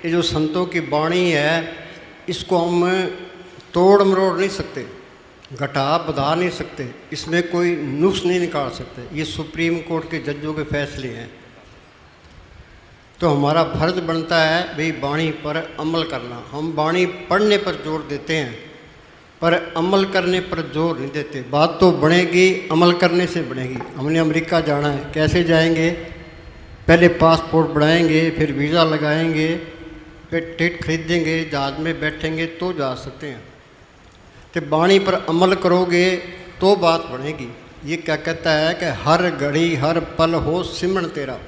ये जो संतों की वाणी है इसको हम तोड़ मरोड़ नहीं सकते, घटा बढ़ा नहीं सकते, इसमें कोई नुक्स नहीं निकाल सकते। ये सुप्रीम कोर्ट के जजों के फैसले हैं। तो हमारा फर्ज बनता है भाई वाणी पर अमल करना। हम वाणी पढ़ने पर जोर देते हैं पर अमल करने पर जोर नहीं देते। बात तो बढ़ेगी, अमल करने से बढ़ेगी। हमने अमेरिका जाना है, कैसे जाएंगे? पहले पासपोर्ट बनाएंगे, फिर वीज़ा लगाएंगे, फिर टिकट खरीदेंगे, जहाज में बैठेंगे तो जा सकते हैं। तो वाणी पर अमल करोगे तो बात बढ़ेगी। ये क्या कहता है कि हर घड़ी हर पल हो सिमरन तेरा।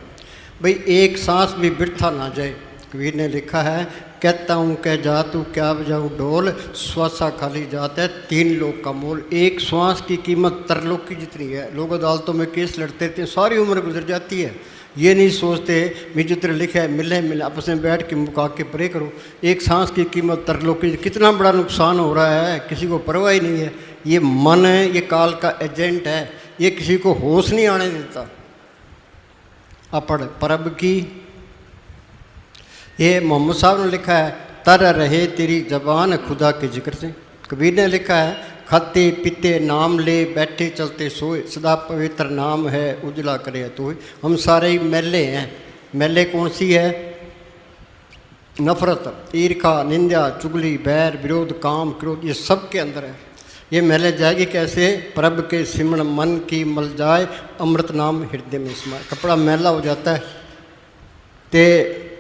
भाई एक सांस भी बिरथा ना जाए। कबीर ने लिखा है, कहता हूँ कह जा तू क्या बजाऊँ ढोल, श्वासा खाली जाता है तीन लोग का मोल। एक श्वास की कीमत तरलोक की जितनी है। लोग अदालतों में केस लड़ते थे, सारी उम्र गुजर जाती है। ये नहीं सोचते भी जितने लिखा है मिले आपस में बैठ के मुका के प्रे करो। एक सांस की कीमत तरलोक की, कितना बड़ा नुकसान हो रहा है, किसी को परवाह ही नहीं है। ये मन है, ये काल का एजेंट है, ये किसी को होश नहीं आने देता। अपड़ परब की, ये मोहम्मद साहब ने लिखा है, तर रहे तेरी जबान खुदा के जिक्र से। कबीर ने लिखा है, खाते पीते नाम ले बैठे चलते सोए, सदा पवित्र नाम है उजला करे तो। हम सारे ही मैले हैं। मैले कौन सी है? नफरत, ईर्खा, निंदा, चुगली, बैर, विरोध, काम, क्रोध, ये सब के अंदर है। ये मैले जाएगी कैसे? प्रभ के सिमरन मन की मल जाए, अमृत नाम हृदय में समाए। कपड़ा मैला हो जाता है तो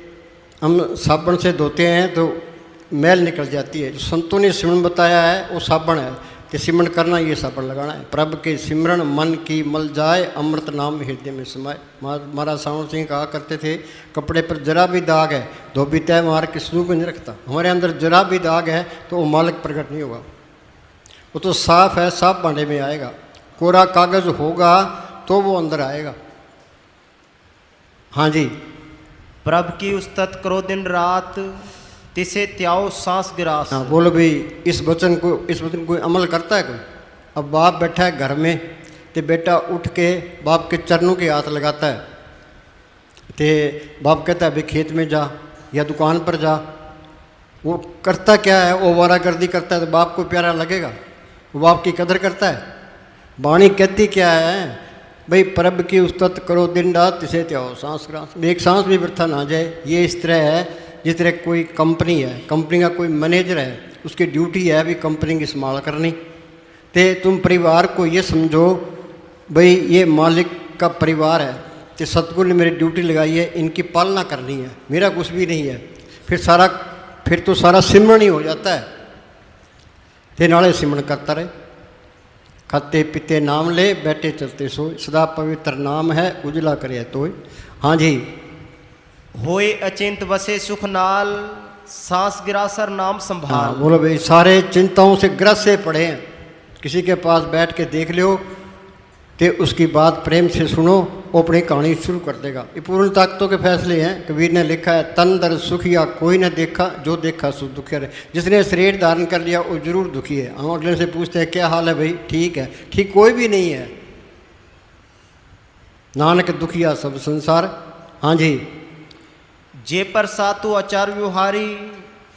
हम साबुन से धोते हैं तो मैल निकल जाती है। जो संतों ने सिमरन बताया है वो साबुन है कि सिमरन करना, ये साबुन लगाना है। प्रभ के सिमरन मन की मल जाए, अमृत नाम हृदय में समाए। महाराज सावन सिंह कहा करते थे, कपड़े पर जरा भी दाग है धोबी तय मार के सूख नहीं रखता। हमारे अंदर जरा भी दाग है तो वो मालिक प्रकट नहीं होगा। वो तो साफ है, साफ भांडे में आएगा। कोरा कागज होगा तो वो अंदर आएगा। हाँ जी। प्रभ की उस्तत करो दिन रात, तिसे त्याओ सांस गिरास। हाँ बोलो भाई, इस वचन को कोई अमल करता है कोई? अब बाप बैठा है घर में तो बेटा उठ के बाप के चरणों के हाथ लगाता है। तो बाप कहता है भाई खेत में जा या दुकान पर जा। वो करता क्या है? वो वारागर्दी करता है तो बाप को प्यारा लगेगा? वो बाप की कदर करता है? वाणी कहती क्या है भाई, प्रभ की उस्तत करो दिन रात, तिसे त्याओ सांस गिरास। एक सांस भी वृथा ना जाए। ये इस तरह है जिस तरह कोई कंपनी है, कंपनी का कोई मैनेजर है, उसकी ड्यूटी है भी कंपनी की संभाल करनी। तो तुम परिवार को ये समझो भाई ये मालिक का परिवार है, तो सतगुरु ने मेरी ड्यूटी लगाई है, इनकी पालना करनी है, मेरा कुछ भी नहीं है। फिर तो सारा सिमरन ही हो जाता है। ते नाले सिमरन करता रहे, खाते पीते नाम ले बैठे चलते सोए, सदा पवित्र नाम है उजला करे तो। हाँ जी। होए अचिंत वसे सुख नाल, सांस गिरासर नाम संभाल। हाँ बोलो भाई, सारे चिंताओं से ग्रस्त से पड़े हैं। किसी के पास बैठ के देख लो तो उसकी बात प्रेम से सुनो, वो अपनी कहानी शुरू कर देगा। ये पूर्ण ताकतों के फैसले हैं। कबीर ने लिखा है, तन दर्द सुखिया कोई न देखा, जो देखा सो दुखिया रहे। जिसने शरीर धारण कर लिया वो जरूर दुखी है। हम अगले से पूछते हैं क्या हाल है भाई? ठीक है। ठीक कोई भी नहीं है। नानक दुखिया सब संसार। हाँ जी। जे पर सातु आचार व्यवहारी,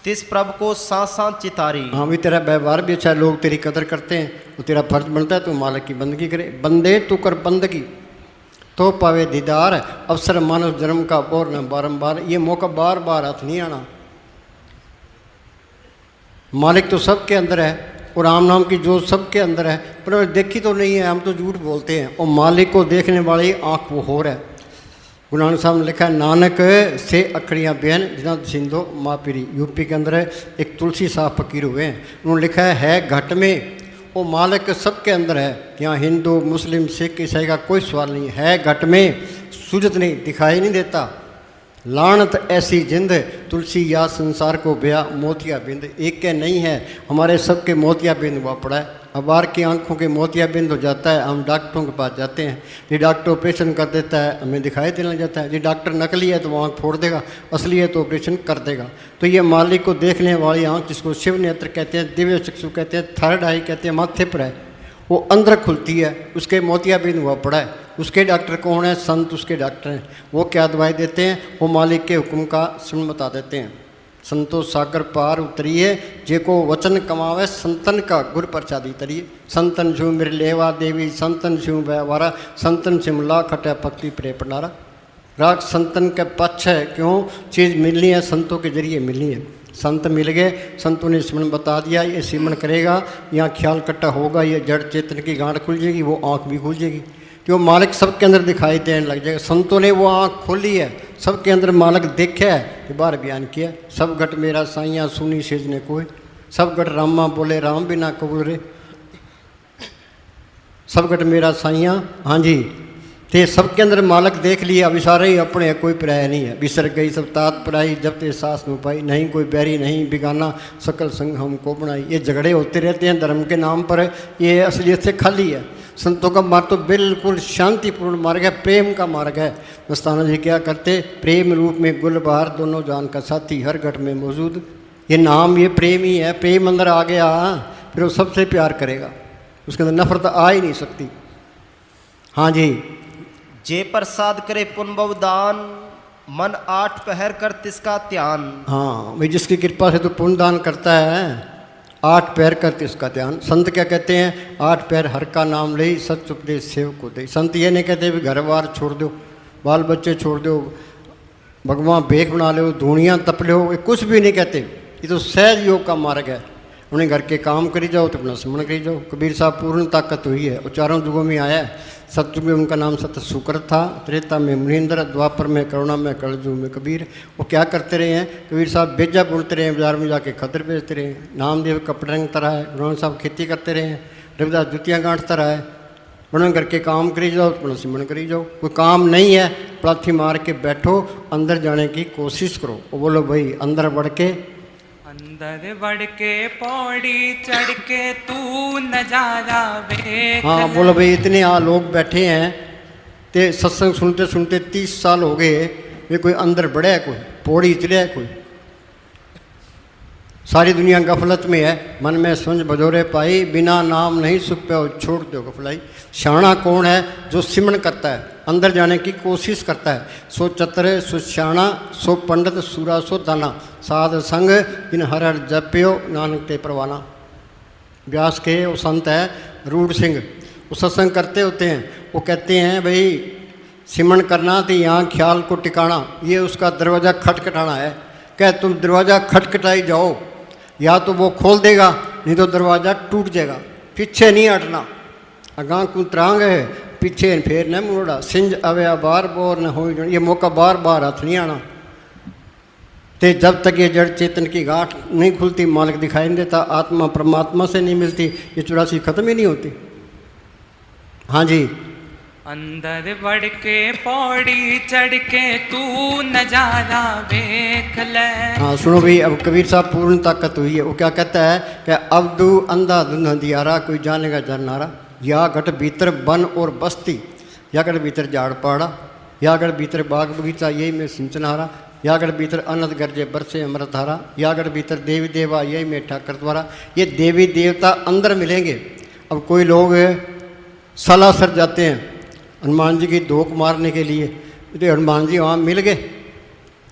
तिस प्रभ को सांस सांस चितारी। हाँ भी तेरा व्यवहार भी अच्छा है, लोग तेरी कदर करते हैं, तो तेरा फर्ज बनता है तू मालिक की बंदगी करे। बंदे तू कर बंदगी तो पावे दीदार, अवसर मानव जन्म का बोर न बारंबार। ये मौका बार बार हाथ नहीं आना। मालिक तो सबके अंदर है और राम नाम की जोत सबके अंदर है, पर देखी तो नहीं है, हम तो झूठ बोलते हैं। और मालिक को देखने वाली आँख वो हो रहा है। गुरु नानक साहब ने लिखा है, नानक से अखड़ियाँ बहन जिना सिंधो मापिरी। यूपी के अंदर एक तुलसी साहब फकीर हुए हैं, उन्होंने लिखा है घट में वो मालिक सबके अंदर है। यहाँ हिंदू मुस्लिम सिख ईसाई का कोई सवाल नहीं है। घट में सूजत नहीं, दिखाई नहीं देता। लानत ऐसी जिंद तुलसी या संसार को ब्या मोतिया बिंद। एक के नहीं है, हमारे सबके मोतिया बिंद हुआ पड़ा है। अबार की आंखों के मोतिया बिंद हो जाता है, हम डॉक्टरों के पास जाते हैं, ये डॉक्टर ऑपरेशन कर देता है, हमें दिखाई देने लग जाता है। ये डॉक्टर नकली है तो वो आँख फोड़ देगा, असली है तो ऑपरेशन कर देगा। तो ये मालिक को देखने वाली आँख, जिसको शिव नेत्र कहते हैं, दिव्य चक्षु कहते हैं, थर्ड आई कहते हैं, माथे पर है, वो अंदर खुलती है, उसके मोतिया बिंद हुआ पड़ा है। उसके डॉक्टर कौन है? संत उसके डॉक्टर हैं। वो क्या दवाई देते हैं? वो मालिक के हुक्म का सुन बता देते हैं। संतो सागर पार उतरिए, जेको वचन कमावे संतन का गुर प्रसादी तरिए। संतन छू मेरे लेवा देवी, संतन छू व्यवहारा, संतन से मुला खटे भक्ति प्रे पनारा। राग संतन के पक्ष है, क्यों चीज़ मिलनी है संतों के जरिए मिलनी है। संत मिल गए, संतों ने सिमरन बता दिया, ये सिमरन करेगा, यहाँ ख्याल कट्टा होगा, ये जड़ चेतन की गांठ खुल जाएगी, वो आँख भी खुल जाएगी, क्यों मालिक सबके अंदर दिखाई देने लग जाएगा। संतों ने वो आँख खोली है, सबके अंदर मालिक देखा है, ये बार बयान किया। सब घट मेरा साइयाँ सुनी सेज ने कोई, सब घट रामा बोले राम बिना कबूल रे, सब घट मेरा साइयाँ। हाँ जी, ते सबके अंदर मालक देख लिया, अभी सारे ही अपने, कोई पराया नहीं है। बिसर गई सब तात पराई, जब ते सास में पाई, नहीं कोई बैरी नहीं बिगाना, सकल संग हमको बनाई। ये झगड़े होते रहते हैं धर्म के नाम पर, ये असलियत से खाली है। संतों का मार्ग तो बिल्कुल शांतिपूर्ण मार्ग है, प्रेम का मार्ग है। मस्ताना जी क्या करते, प्रेम रूप में गुलबहार दोनों जान का साथी हर घट में मौजूद। ये नाम ये प्रेम ही है, प्रेम अंदर आ गया फिर वो सबसे प्यार करेगा, उसके अंदर नफरत आ ही नहीं सकती। हाँ जी, जे प्रसाद करे पुनबव दान, मन 8 पहर कर तिसका ध्यान। हाँ भाई, जिसकी कृपा से तो पुण्य दान करता है, 8 पैर करते इसका ध्यान। संत क्या कहते हैं, 8 पैर हर का नाम ले, सच उपदेश सेव को दे। संत ये नहीं कहते भी घर बार छोड़ दो, बाल बच्चे छोड़ दो, भगवान भेख बना लो, धूणियाँ तप लो, ये कुछ भी नहीं कहते। ये तो सहज योग का मार्ग है। उन्हें घर के काम करी जाओ तो अपना स्मरण करी जाओ। कबीर साहब पूर्ण ताकत हुई है, वो चारों युगों में आया है। सतयुग में उनका नाम सत सुकृत था, त्रेता में मुनीन्द्र, द्वापर में करुणा में, कलयुग में कबीर। वो क्या करते रहे हैं, कबीर साहब बेजा बुनते रहे हैं, बाजार में जाके खदर बेचते रहे हैं। नामदेव कपड़े रंग तरह है, गुरु साहब खेती करते रहे हैं, रविदास जुतियाँ गांठता रहा है। बना करके काम करी जाओ तो सिमरन करी जाओ। कोई काम नहीं है, पलाथी मार के बैठो, अंदर जाने की कोशिश करो। वो बोलो भाई अंदर बढ़ के, अंदर बढ़ के पौड़ी चढ़ के तू नजारा देख। हाँ बोलो भाई, इतने लोग बैठे हैं ते सत्संग सुनते सुनते 30 साल हो गए, वे कोई अंदर बढ़े है, कोई पौड़ी चढ़े है, कोई सारी दुनिया गफलत में है। मन में समझ बजोरे पाई, बिना नाम नहीं सुख पे छोड़ दो गफलाई। शाना कौन है, जो सिमरन करता है, अंदर जाने की कोशिश करता है। सो चतुर सो शाना, सो पंडित सूरा सो दाना, साध संग जिन हर हर जप्यो नानक ते परवाना। व्यास के वो संत है रूढ़ सिंह, वो सत्संग करते होते हैं। वो कहते हैं भाई सिमरन करना तो यहाँ ख्याल को टिकाना, ये उसका दरवाज़ा खटखटाना है। क्या तुम दरवाज़ा खटखटाई जाओ, या तो वो खोल देगा, नहीं तो दरवाज़ा टूट जाएगा। पीछे नहीं हटना, अगां को त्रांग है, पीछे फिर न मुड़ा। सिंज अवया बार बोर न हो, ये मौका बार बार हाथ नहीं आना। तो जब तक ये जड़ चेतन की गांठ नहीं खुलती, मालिक दिखाई नहीं देता, आत्मा परमात्मा से नहीं मिलती, ये 84 खत्म ही नहीं होती। हाँ जी, अंदर बढ़ के पौड़ी चढ़ के तू नजारा देख ले। हाँ सुनो भाई, अब कबीर साहब पूर्ण ताकत हुई है। वो क्या कहता है कि अब दू अंधा धुंध अंधियारा, कोई जानेगा जरनारा। या घट भीतर वन और बस्ती, या घट भीतर झाड़ पाड़ा, या घट भीतर बाग बगीचा यही में सिंचनहारा, या घट भीतर अनंत गर्जे बरसे अमृतधारा, या घट भीतर देवी देवा यही में ठाकर द्वारा। ये देवी देवता अंदर मिलेंगे। अब कोई लोग सालासर जाते हैं हनुमान जी की धोख मारने के लिए, तो हनुमान जी वहाँ मिल गए।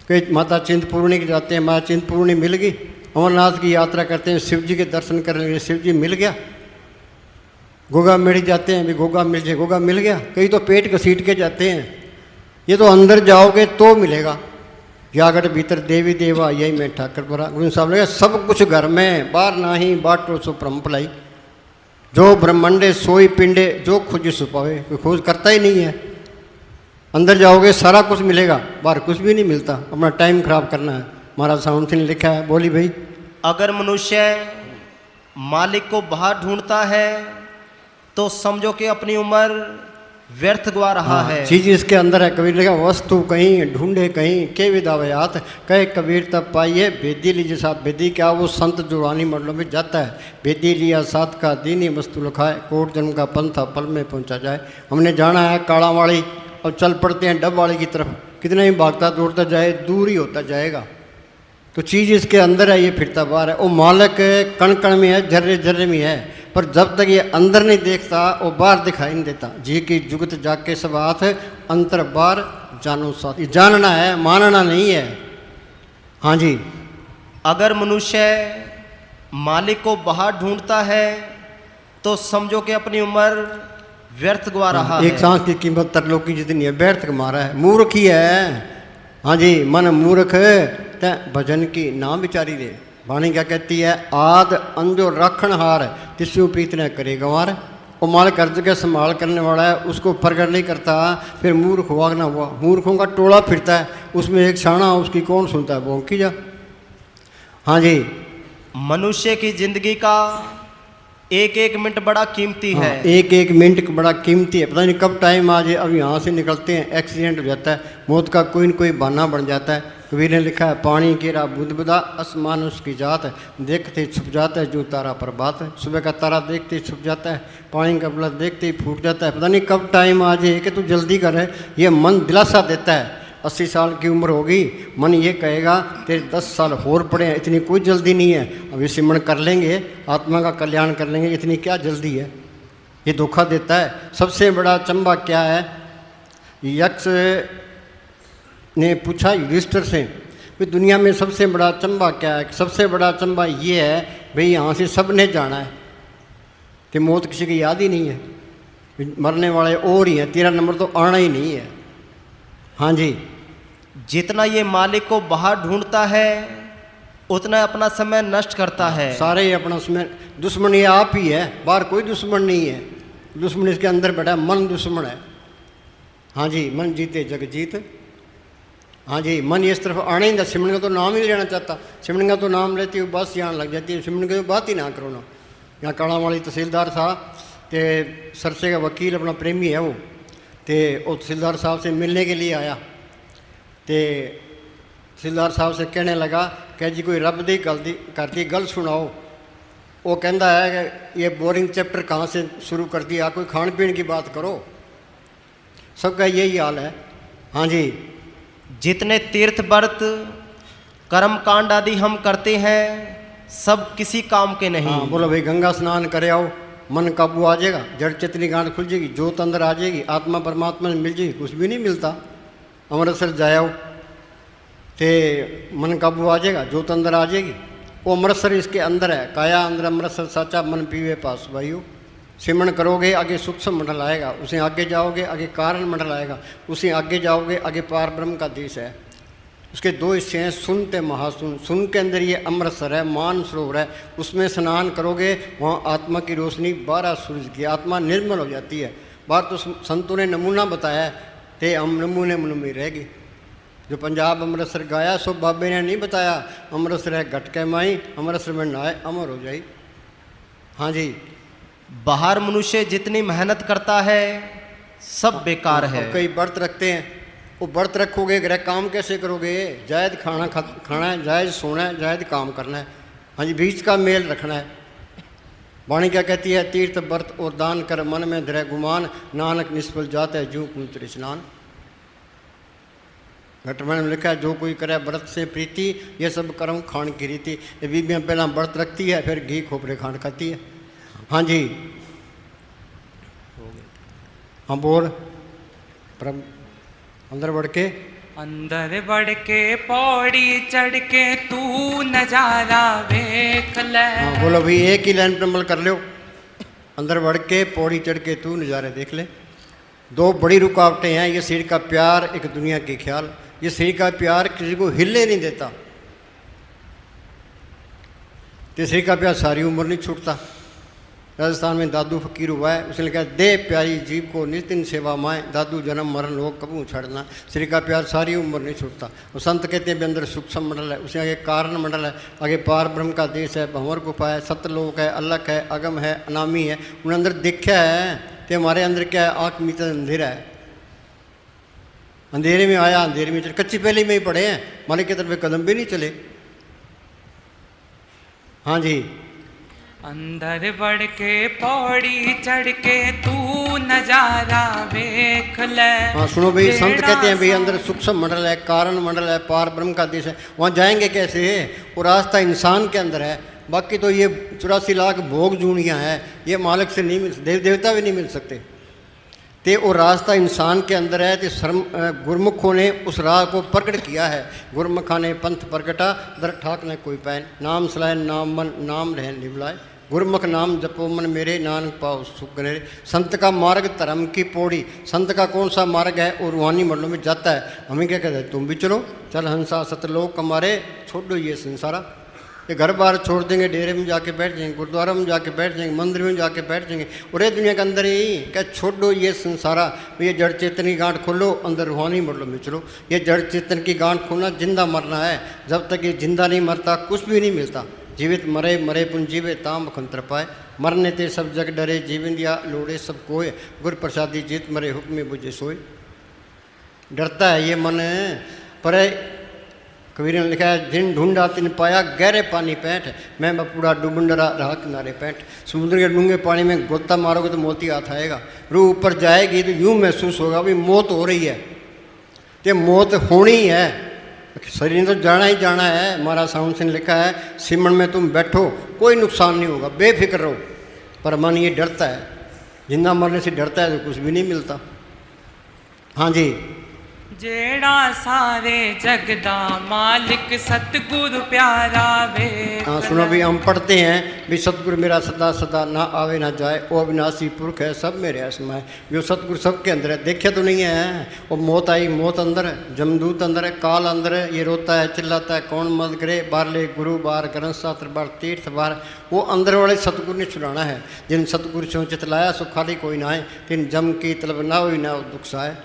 कई माता चिंतपूर्णी के जाते हैं, माता चिंतपूर्णी मिल गई। अमरनाथ की यात्रा करते हैं, शिव जी के दर्शन करने के लिए शिव जी मिल गया। गोगा मेढ़ी जाते हैं, भी गोगा मिल जाए, गोगा मिल गया। कई तो पेट घसीट के जाते हैं, ये तो अंदर जाओगे तो मिलेगा। यागढ़ भीतर देवी देवा यही में ठाकर बरा। गुरु साहब लगे सब कुछ घर में, बाहर ना ही बाटो सो परम्पलाई। जो ब्रह्मंडे सोई पिंडे, जो खोज सुपावे, कोई खोज करता ही नहीं है। अंदर जाओगे सारा कुछ मिलेगा, बाहर कुछ भी नहीं मिलता। अपना टाइम खराब करना है। महाराज सावंत ने लिखा है, बोली भाई। अगर मनुष्य मालिक को बाहर ढूंढता है तो समझो कि अपनी उम्र व्यर्थ गवा रहा है। चीज इसके अंदर है। कबीर लिखा, वस्तु कहीं ढूंढे कहीं के विदावयात, कहे कबीर तब पाइए बेदी लीजिए साथ। बेदी क्या, वो संत जुड़ानी मंडलों में जाता है। बेदी लिया साथ का दीनी वस्तु लिखाए, कोट जन्म का पंथा पल में पहुंचा जाए। हमने जाना है कालावाड़ी, और चल पड़ते हैं डब वाली की तरफ। कितना ही भागता दौड़ता जाए, दूर ही होता जाएगा। तो चीज़ इसके अंदर है, ये फिरता बाहर है। वो मालक कण कण में है, जर्रे जर्रे में है, पर जब तक ये अंदर नहीं देखता वो बाहर दिखाई नहीं देता। जी की जुगत जाग के सब हाथ, अंतर बार जानो साथ। ये जानना है, मानना नहीं है। हाँ जी, अगर मनुष्य मालिक को बाहर ढूंढता है तो समझो कि अपनी उम्र व्यर्थ गवा रहा एक है। सांस की कीमत तरलोकी जितनी है, व्यर्थ कमा रहा है, मूर्ख ही है। हाँ जी, मन मूर्ख ते भजन की ना विचारी रे। वाणी क्या कहती है, आद अंजो रखन हार तिस्यु प्रीत न करे गंवार। वो मालिक हर जगह संभाल करने वाला है, उसको प्रकट नहीं करता, फिर मूर्ख हुआ ना हुआ। मूर्खों का टोला फिरता है, उसमें एक शाना उसकी कौन सुनता है, भोंकी जा। हाँ जी, मनुष्य की जिंदगी का एक एक मिनट बड़ा कीमती है। एक एक मिनट बड़ा कीमती है। पता नहीं कब टाइम आ जाए। अब यहाँ से निकलते हैं, एक्सीडेंट हो जाता है, मौत का कोई न कोई बहाना बन जाता है। कबीर ने लिखा है, पानी गिरा बुध बुदा आसमान उसकी जात है, देखते छुप जाता है जो तारा पर बात है। सुबह का तारा देखते ही छुप जाता है, पानी का बुला देखते ही फूट जाता है। पता नहीं कब टाइम आ जाए कि तू जल्दी कर है। ये मन दिलासा देता है। 80 साल की उम्र होगी, मन ये कहेगा तेरे 10 साल और पड़े हैं, इतनी कोई जल्दी नहीं है, अभी सिमरण कर लेंगे, आत्मा का कल्याण कर लेंगे, इतनी क्या जल्दी है। ये धोखा देता है। सबसे बड़ा चंबा क्या है, यक्ष ने पूछा युधिष्ठिर से, भाई दुनिया में सबसे बड़ा चंबा क्या है। सबसे बड़ा चंबा ये है भाई यहाँ से सब ने जाना है, तो मौत किसी की याद ही नहीं है, मरने वाले और ही हैं, 13 नंबर तो आना ही नहीं है। हाँ जी, जितना ये मालिक को बाहर ढूंढता है उतना अपना समय नष्ट करता है। सारे अपना समय, दुश्मन ये आप ही है, बाहर कोई दुश्मन नहीं है। दुश्मन इसके अंदर बैठा है, मन दुश्मन है। हाँ जी, मन जीते जग जीत। हाँ जी, मन इस तरफ आने ही, सिमरन का तो नाम ही लेना चाहता। सिमरन का तो नाम लेती हुई बस यहाँ लग जाती है, सिमरन की तो बात ही ना करो ना। यहाँ काड़ा वाली तहसीलदार था, तो सरसे का वकील अपना प्रेमी है वो, तो तहसीलदार साहब से मिलने के लिए आया। तो तहसीलदार साहब से कहने लगा कि जी कोई रब दी गल करती गल सुनाओ। वो कहता है कि ये बोरिंग चैप्टर कहाँ से शुरू कर दिया, कोई खान पीन की बात करो। सबका यही हाल है। हाँ जी, जितने तीर्थ व्रत कर्म कांड आदि हम करते हैं सब किसी काम के नहीं। हाँ बोलो भाई, गंगा स्नान करे आओ, मन काबू आ जाएगा, जड़ चेतनी गांठ खुल जाएगी, जोत अंदर आ जाएगी, आत्मा परमात्मा में मिल जाएगी। कुछ भी नहीं मिलता। अमृतसर जाओ तो मन काबू आ जाएगा, जोत अंदर आ जाएगी। वो अमृतसर इसके अंदर है, काया अंदर अमृतसर साचा मन पीवे पास भाइयों। सिमरण करोगे आगे सूक्ष्म मंडल आएगा, उसे आगे जाओगे आगे कारण मंडल आएगा, उसे आगे जाओगे आगे पार ब्रह्म का देश है। उसके 2 हिस्से हैं, सुनते महासुन। सुन के अंदर ये अमृतसर है, मान सरोवर है, उसमें स्नान करोगे वहाँ आत्मा की रोशनी 12 सूरज की, आत्मा निर्मल हो जाती है। बाहर तो संतों ने नमूना बताया है, ते हम नमूने मन में रहेगी। जो पंजाब अमृतसर गाया सो बाबे ने नहीं बताया, अमृतसर है घट के माई, अमृतसर में नहाए अमर हो जाए। हाँ जी, बाहर मनुष्य जितनी मेहनत करता है सब बेकार है। कई व्रत रखते हैं, वो व्रत रखोगे गृह काम कैसे करोगे। जायद खाना है, जायज सोना है, जायद काम करना है। हाँ जी, बीच का मेल रखना है। वाणी क्या कहती है, तीर्थ व्रत और दान कर मन में धरे गुमान, नानक निष्फल जाता है जू कुंत्र स्नान। घटमन में लिखा है, जो कोई करे व्रत से प्रीति, ये सब कर्म खान की रीति। ये बीबियाँ पहला व्रत रखती है, फिर घी खोपरे खान खाती है। हाँ जी, हाँ बोल प्रभु। अंदर बढ़ के, अंदर बढ़ के पौड़ी चढ़ के तू नजारा देख ले। हाँ बोलो भाई, एक ही लाइन पर अमल कर लो। अंदर बढ़ के पौड़ी चढ़ के तू नज़ारे देख ले। 2 बड़ी रुकावटें हैं, ये शरीर का प्यार, एक दुनिया के ख्याल। ये शरीर का प्यार किसी को हिले नहीं देता, तो शरीर का प्यार सारी उम्र नहीं छूटता। राजस्थान में दादू फकीर हुआ है, उसने कहा दे प्यारी जीव को नितिन सेवा माए, दादू जन्म मरण लोग कबू छड़ना। शरीर का प्यार सारी उम्र नहीं छूटता। और संत कहते हैं भी अंदर सूक्ष्म मंडल है, उसे आगे कारण मंडल है, आगे पार ब्रह्म का देश है, भंवर गुफा है, सतलोक है, अलग है, अगम है, अनामी है। उन्हें अंदर देखा है तो हमारे अंदर क्या है, आँख मीतर अंधेरा है। अंधेरे में आया अंधेरे में चले, कच्ची पहली में ही पड़े हैं, मालिक की तरफ कदम भी नहीं चले। हाँ जी, अंदर बढ़ के पौड़ी चढ़ के तू नजारा देख ले। हाँ सुनो भाई, संत कहते हैं भाई अंदर सूक्ष्म मंडल है, कारण मंडल है, पार ब्रह्म का देश है। वहाँ जाएंगे कैसे? वो रास्ता इंसान के अंदर है। बाकी तो ये 84 लाख भोग जूनियाँ हैं, ये मालिक से नहीं मिल, देवता भी नहीं मिल सकते। ते वो रास्ता इंसान के अंदर है। तो गुरमुखों ने उस राह को प्रकट किया है। गुरमुखा ने पंथ प्रगटा दर ठाक ने कोई पैन, नाम सलाए नाम मन नाम रहन निबलाए, गुरमुख नाम जपो मन मेरे नानक पाओ सुख गहरे। संत का मार्ग धर्म की पौड़ी। संत का कौन सा मार्ग है? वो रूहानी मंडलों में जाता है। हमें क्या कहते हैं? तुम भी चलो, चल हंसा सतलोक कमारे, छोड़ो ये संसारा। ये घर बार छोड़ देंगे, डेरे में जाके बैठ जाएंगे, गुरुद्वारा में जाके बैठ जाएंगे, मंदिर में जाके बैठ जाएंगे, और ये दुनिया के अंदर ही क्या छोड़ो ये संसारा। ये जड़ चेतन की गांठ खोलो, अंदर रूहानी मंडलों में चलो। ये जड़ चेतन की गांठ खोलना, जिंदा मरना है। जब तक ये जिंदा नहीं मरता कुछ भी नहीं मिलता। जीवित मरे मरे पुन जीवे ताम खंतर पाए, मरने ते सब जग डरे, जीवन दिया लोड़े सब कोय, गुर प्रसादी जीत मरे हुक्म बुझे सोए। डरता है ये मन, पर कबीर ने लिखा है, जिन ढूंढा तिन पाया गहरे पानी पैंठ, मैं बपूड़ा डूबन डरा रहा किनारे पैंठ। समुद्र के डूंगे पानी में गोता मारोगे तो मोती हाथ आएगा। रूह ऊपर जाएगी तो यूं महसूस होगा भी मौत हो रही है। तो मौत होनी है, शरीर ने तो जाना ही जाना है। महाराज साउंड सिंह लिखा है, सिमरन में तुम बैठो कोई नुकसान नहीं होगा, बेफिक्र रहो। पर मन ये डरता है, जिंदा मरने से डरता है तो कुछ भी नहीं मिलता। हाँ जी। जेड़ा सारे जगदा मालिक सतगुरु प्यारा वे। हाँ सुनो भी, हम पढ़ते हैं भी सतगुरु मेरा सदा सदा ना आवे ना जाए, वो अविनाशी पुरख है सब मेरे असमाय। जो सतगुरु सबके अंदर है, देखे तो नहीं है। वो मौत आई, मौत अंदर है, जमदूत अंदर है, काल अंदर है। ये रोता है चिल्लाता है, कौन मदद करे, बार ले गुरु बार ग्रंथ शास्त्र बार तीर्थ बार। वो अंदर वाले सतगुरु ने छुड़ाना है। जिन सतगुरु से चितलाया सो खाली कोई ना आए, तिन जम की तलब ना हुई ना दुख साए।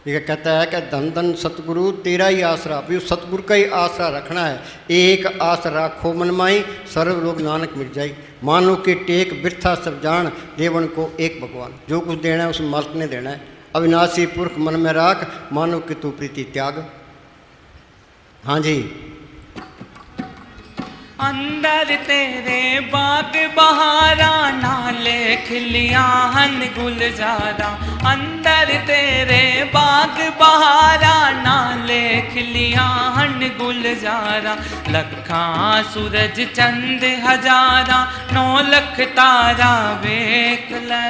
ये कहता है कि धन धन सतगुरु तेरा ही आसरा, भी सतगुरु का ही आसरा रखना है। एक आस राखो मन माई, सर्व लोग नानक मिट जाई। मानो के टेक बिरथा सब जान, देवन को एक भगवान। जो कुछ देना है उस मालिक ने देना है। अविनाशी पुरख मन में राख, मानो कि तू प्रीति त्याग। हाँ जी। अंदर तेरे बाग बहारा, नाले खिलिया हन गुलजारा। अंदर तेरे बाग बहारा, नाले खिलिया हन गुलजारा। लखा सूरज चंद हजारा, 9 लख तारा वेख ले।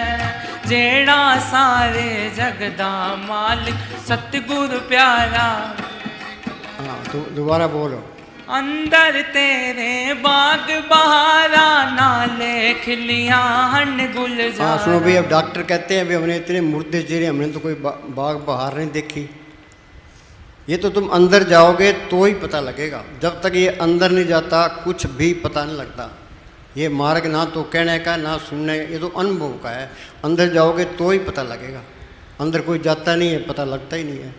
जेड़ा सारे जगदा मालिक सतगुरु प्यारा। हाँ तो दोबारा बोलो। अंदर तेरे बाग बहारा, नाले खिलिया हन गुलजारा। हाँ सुनो भी, अब डॉक्टर कहते हैं भी हमने इतने मुर्दे चेहरे, हमने तो कोई बाग बहार नहीं देखी। ये तो तुम अंदर जाओगे तो ही पता लगेगा। जब तक ये अंदर नहीं जाता कुछ भी पता नहीं लगता। ये मार्ग ना तो कहने का ना सुनने, ये तो अनुभव का है। अंदर जाओगे तो ही पता लगेगा। अंदर कोई जाता नहीं है, पता लगता ही नहीं है।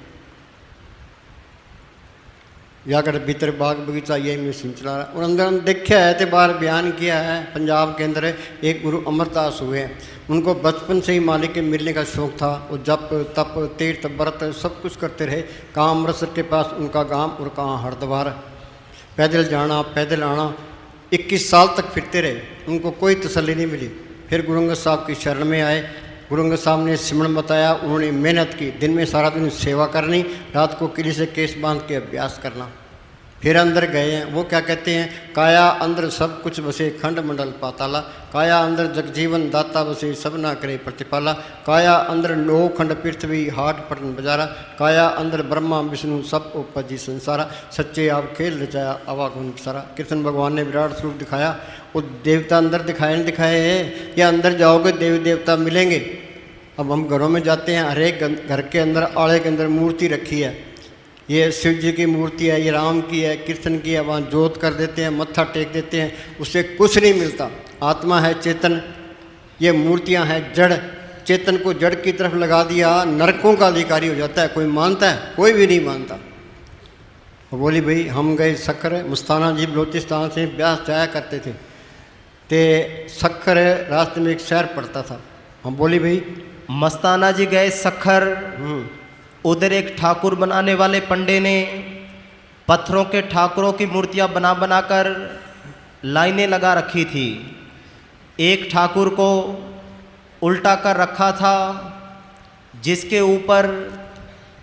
जाकर भीतर बाग बगीचा यही में सिंचना रहा। और अंदर हम देखा है तो बाहर बयान किया है। पंजाब के अंदर एक गुरु अमरदास हुए हैं, उनको बचपन से ही मालिक के मिलने का शौक़ था। वो जप तप तीर्थ व्रत सब कुछ करते रहे। कहाँ अमृतसर के पास उनका गांव और कहाँ हरिद्वार। पैदल जाना पैदल आना, 21 साल तक फिरते रहे। उनको कोई तसल्ली नहीं मिली। फिर गुरु अंगद साहब की शरण में आए। गुरु अंगद साहब ने सिमरन बताया, उन्होंने मेहनत की। दिन में सारा दिन सेवा करनी, रात को किले से केस बांध के अभ्यास करना। फिर अंदर गए हैं। वो क्या कहते हैं, काया अंदर सब कुछ बसे खंड मंडल पाताला। काया अंदर जगजीवन दाता बसे सब ना करे प्रतिपाला। काया अंदर 9 खंड पृथ्वी हाट पटन बजारा। काया अंदर ब्रह्मा विष्णु सब उपजी संसारा। सच्चे आप खेल रचाया आवागुण सारा। कृष्ण भगवान ने विराट स्वरूप दिखाया। वो देवता अंदर दिखाए नहीं दिखाए है, या अंदर जाओगे देवी देवता मिलेंगे। अब हम घरों में जाते हैं, हर एक घर के अंदर आड़े के अंदर मूर्ति रखी है। ये शिव जी की मूर्ति है, ये राम की है, कृष्ण की है। वहाँ जोत कर देते हैं, मत्था टेक देते हैं, उससे कुछ नहीं मिलता। आत्मा है चेतन, ये मूर्तियाँ हैं जड़। चेतन को जड़ की तरफ लगा दिया, नरकों का अधिकारी हो जाता है। कोई मानता है? कोई भी नहीं मानता। वो बोली भाई हम गए सखर, मुस्ताना जी बलोचिस्तान से ब्यास जाया करते थे। ते सखर रास्ते में एक शहर पड़ता था। हम बोली भाई मस्ताना जी गए सखर। उधर एक ठाकुर बनाने वाले पंडे ने पत्थरों के ठाकुरों की मूर्तियां बना बनाकर लाइनें लगा रखी थी। एक ठाकुर को उल्टा कर रखा था, जिसके ऊपर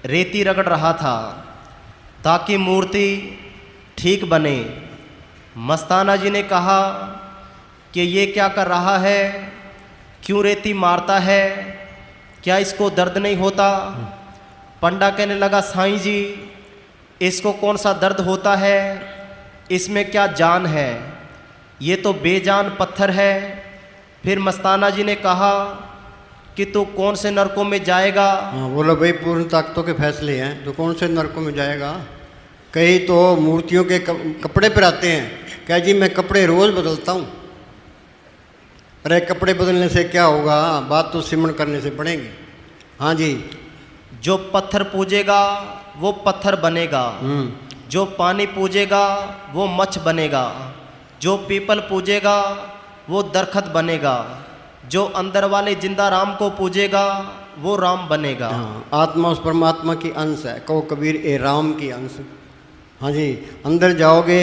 रेती रगड़ रहा था ताकि मूर्ति ठीक बने। मस्ताना जी ने कहा कि ये क्या कर रहा है, क्यों रेती मारता है, क्या इसको दर्द नहीं होता? पंडा कहने लगा, साईं जी इसको कौन सा दर्द होता है, इसमें क्या जान है, ये तो बेजान पत्थर है। फिर मस्ताना जी ने कहा कि तू कौन से नरकों में जाएगा? हाँ बोलो भाई, पूर्ण ताकतों के फैसले हैं, तो कौन से नरकों में जाएगा? कई तो मूर्तियों के कपड़े पर आते हैं, क्या जी मैं कपड़े रोज़ बदलता हूँ। अरे कपड़े बदलने से क्या होगा, बात तो सिमरण करने से बढ़ेगी। हाँ जी। जो पत्थर पूजेगा वो पत्थर बनेगा, जो पानी पूजेगा वो मच्छ बनेगा, जो पीपल पूजेगा वो दरखत बनेगा, जो अंदर वाले जिंदा राम को पूजेगा वो राम बनेगा। हाँ, आत्मा उस परमात्मा की अंश है, कहो कबीर ए राम की अंश। हाँ जी, अंदर जाओगे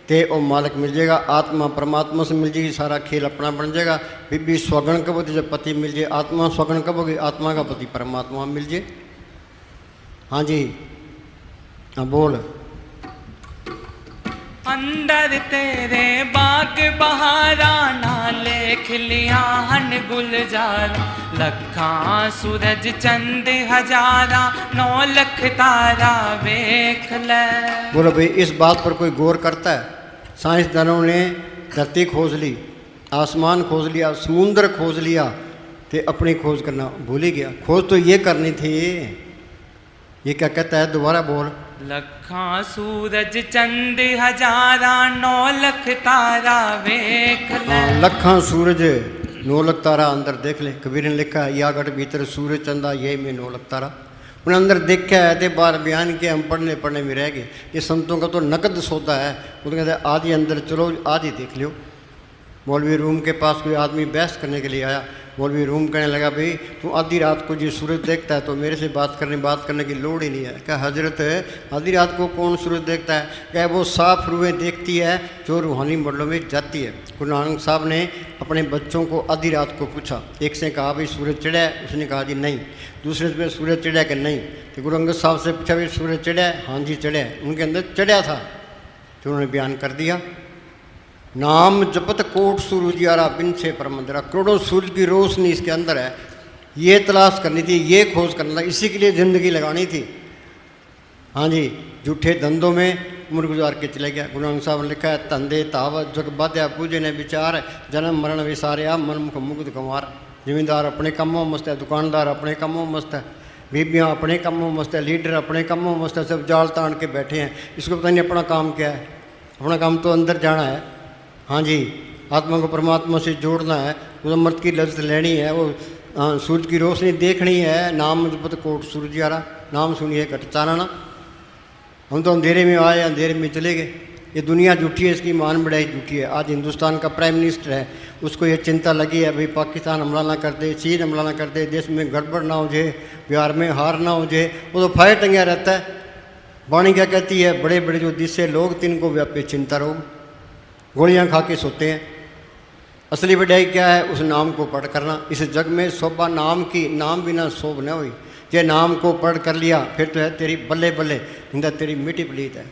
ते ओ मालिक मिल जाएगा, आत्मा परमात्मा से मिल जाएगी, सारा खेल अपना बन जाएगा। बीबी स्वगण कब होती, जब पति मिल जाए। आत्मा स्वगण कब होगी, आत्मा का पति परमात्मा मिल जाए। हाँ जी, हाँ बोल। अंदर तेरे बाग बहारा, नाले खिलिया हन गुलजारा, लखा सूरज चंद हजारा, 9 लख तारा वेख ले। बोलो भाई, इस बात पर कोई गौर करता है? साइंसदानों ने धरती खोज ली, आसमान खोज लिया, समुद्र खोज लिया, तो अपनी खोज करना भूल ही गया। खोज तो ये करनी थी। ये क्या कहता है, दोबारा बोल। लखा सूरज चंद हजारा, 9 लख तारा वेख ले। लखा सूरज 9 लख तारा अंदर देख ले। कबीर ने लिखा है, या गढ़ भीतर सूरज चंदा ये में 9 लख तारा। उन्हें अंदर देखा है, तो बार बयान के हम पढ़ने में रह गए। ये संतों का तो नकद सौदा है। वो तो कहते हैं आज ही अंदर चलो, आज ही देख लो। मौलवी रूम के पास कोई आदमी बहस करने के लिए आया। मौलवी रूम कहने लगा, भाई तू आधी रात को जो सूरज देखता है तो मेरे से बात करने की लोड़ ही नहीं है। क्या हजरत आधी रात को कौन सूरज देखता है? क्या वो साफ रूहें देखती है जो रूहानी मंडलों में जाती है। गुरु नानक साहब ने अपने बच्चों को आधी रात को पूछा। एक से कहा, भाई सूरज चढ़ा है? उसने कहा जी नहीं। दूसरे से सूरज चढ़ा कि नहीं? तो गुरु अंगद साहब से पूछा, भाई सूरज चढ़ा है? हाँ जी चढ़ा है। उनके अंदर चढ़ा था, तो उन्होंने बयान कर दिया, नाम जपत कोट सूरज यारा बिन से परमंदरा। करोड़ों सूरज की रोशनी इसके अंदर है। ये तलाश करनी थी, ये खोज करना था, इसी के लिए ज़िंदगी लगानी थी। हाँ जी, झूठे धंधों में उम्र गुजार के चले गया। गुरु नानक साहब ने लिखा है, धंधे तावत जग बाध्या पूजे ने विचार, जन्म मरण विसारिया मन मुख मुग्ध कुमार। जिमींदार अपने कामों मस्त है, दुकानदार अपने कामों मस्त है, बीबियाँ अपने कामों मस्त है, लीडर अपने कामों मस्त है, सब जाल तान के बैठे हैं। इसको पता नहीं अपना काम क्या है। अपना काम तो अंदर जाना है। हाँ जी, आत्मा को परमात्मा से जोड़ना है, उस अमृत की लज्जत लेनी है, वो सूरज की रोशनी देखनी है। नाम जपत कोट सूरज यारा, नाम सुनिए घट चाराना। हम तो अंधेरे में आए, अंधेरे में चले गए। ये दुनिया झूठी है, इसकी मान बढ़ाई झूठी है। आज हिंदुस्तान का प्राइम मिनिस्टर है, उसको ये चिंता लगी है, भाई पाकिस्तान हमला ना कर दे, चीन हमला ना कर दे, देश में गड़बड़ ना हो जाए, बिहार में हार ना हो जाए। वो तो फायर टंगा रहता है। वाणी क्या कहती है, बड़े बड़े जो दिशे लोग तिनको व्यापे चिंता रोग, गोलियां खा के सोते हैं। असली बढ़ाई क्या है, उस नाम को पढ़ करना। इस जग में शोभा नाम की, नाम बिना शोभ न हुई। ये नाम को पढ़ कर लिया फिर तो है तेरी बल्ले बल्ले, इंदा तेरी मिट्टी पलीत है।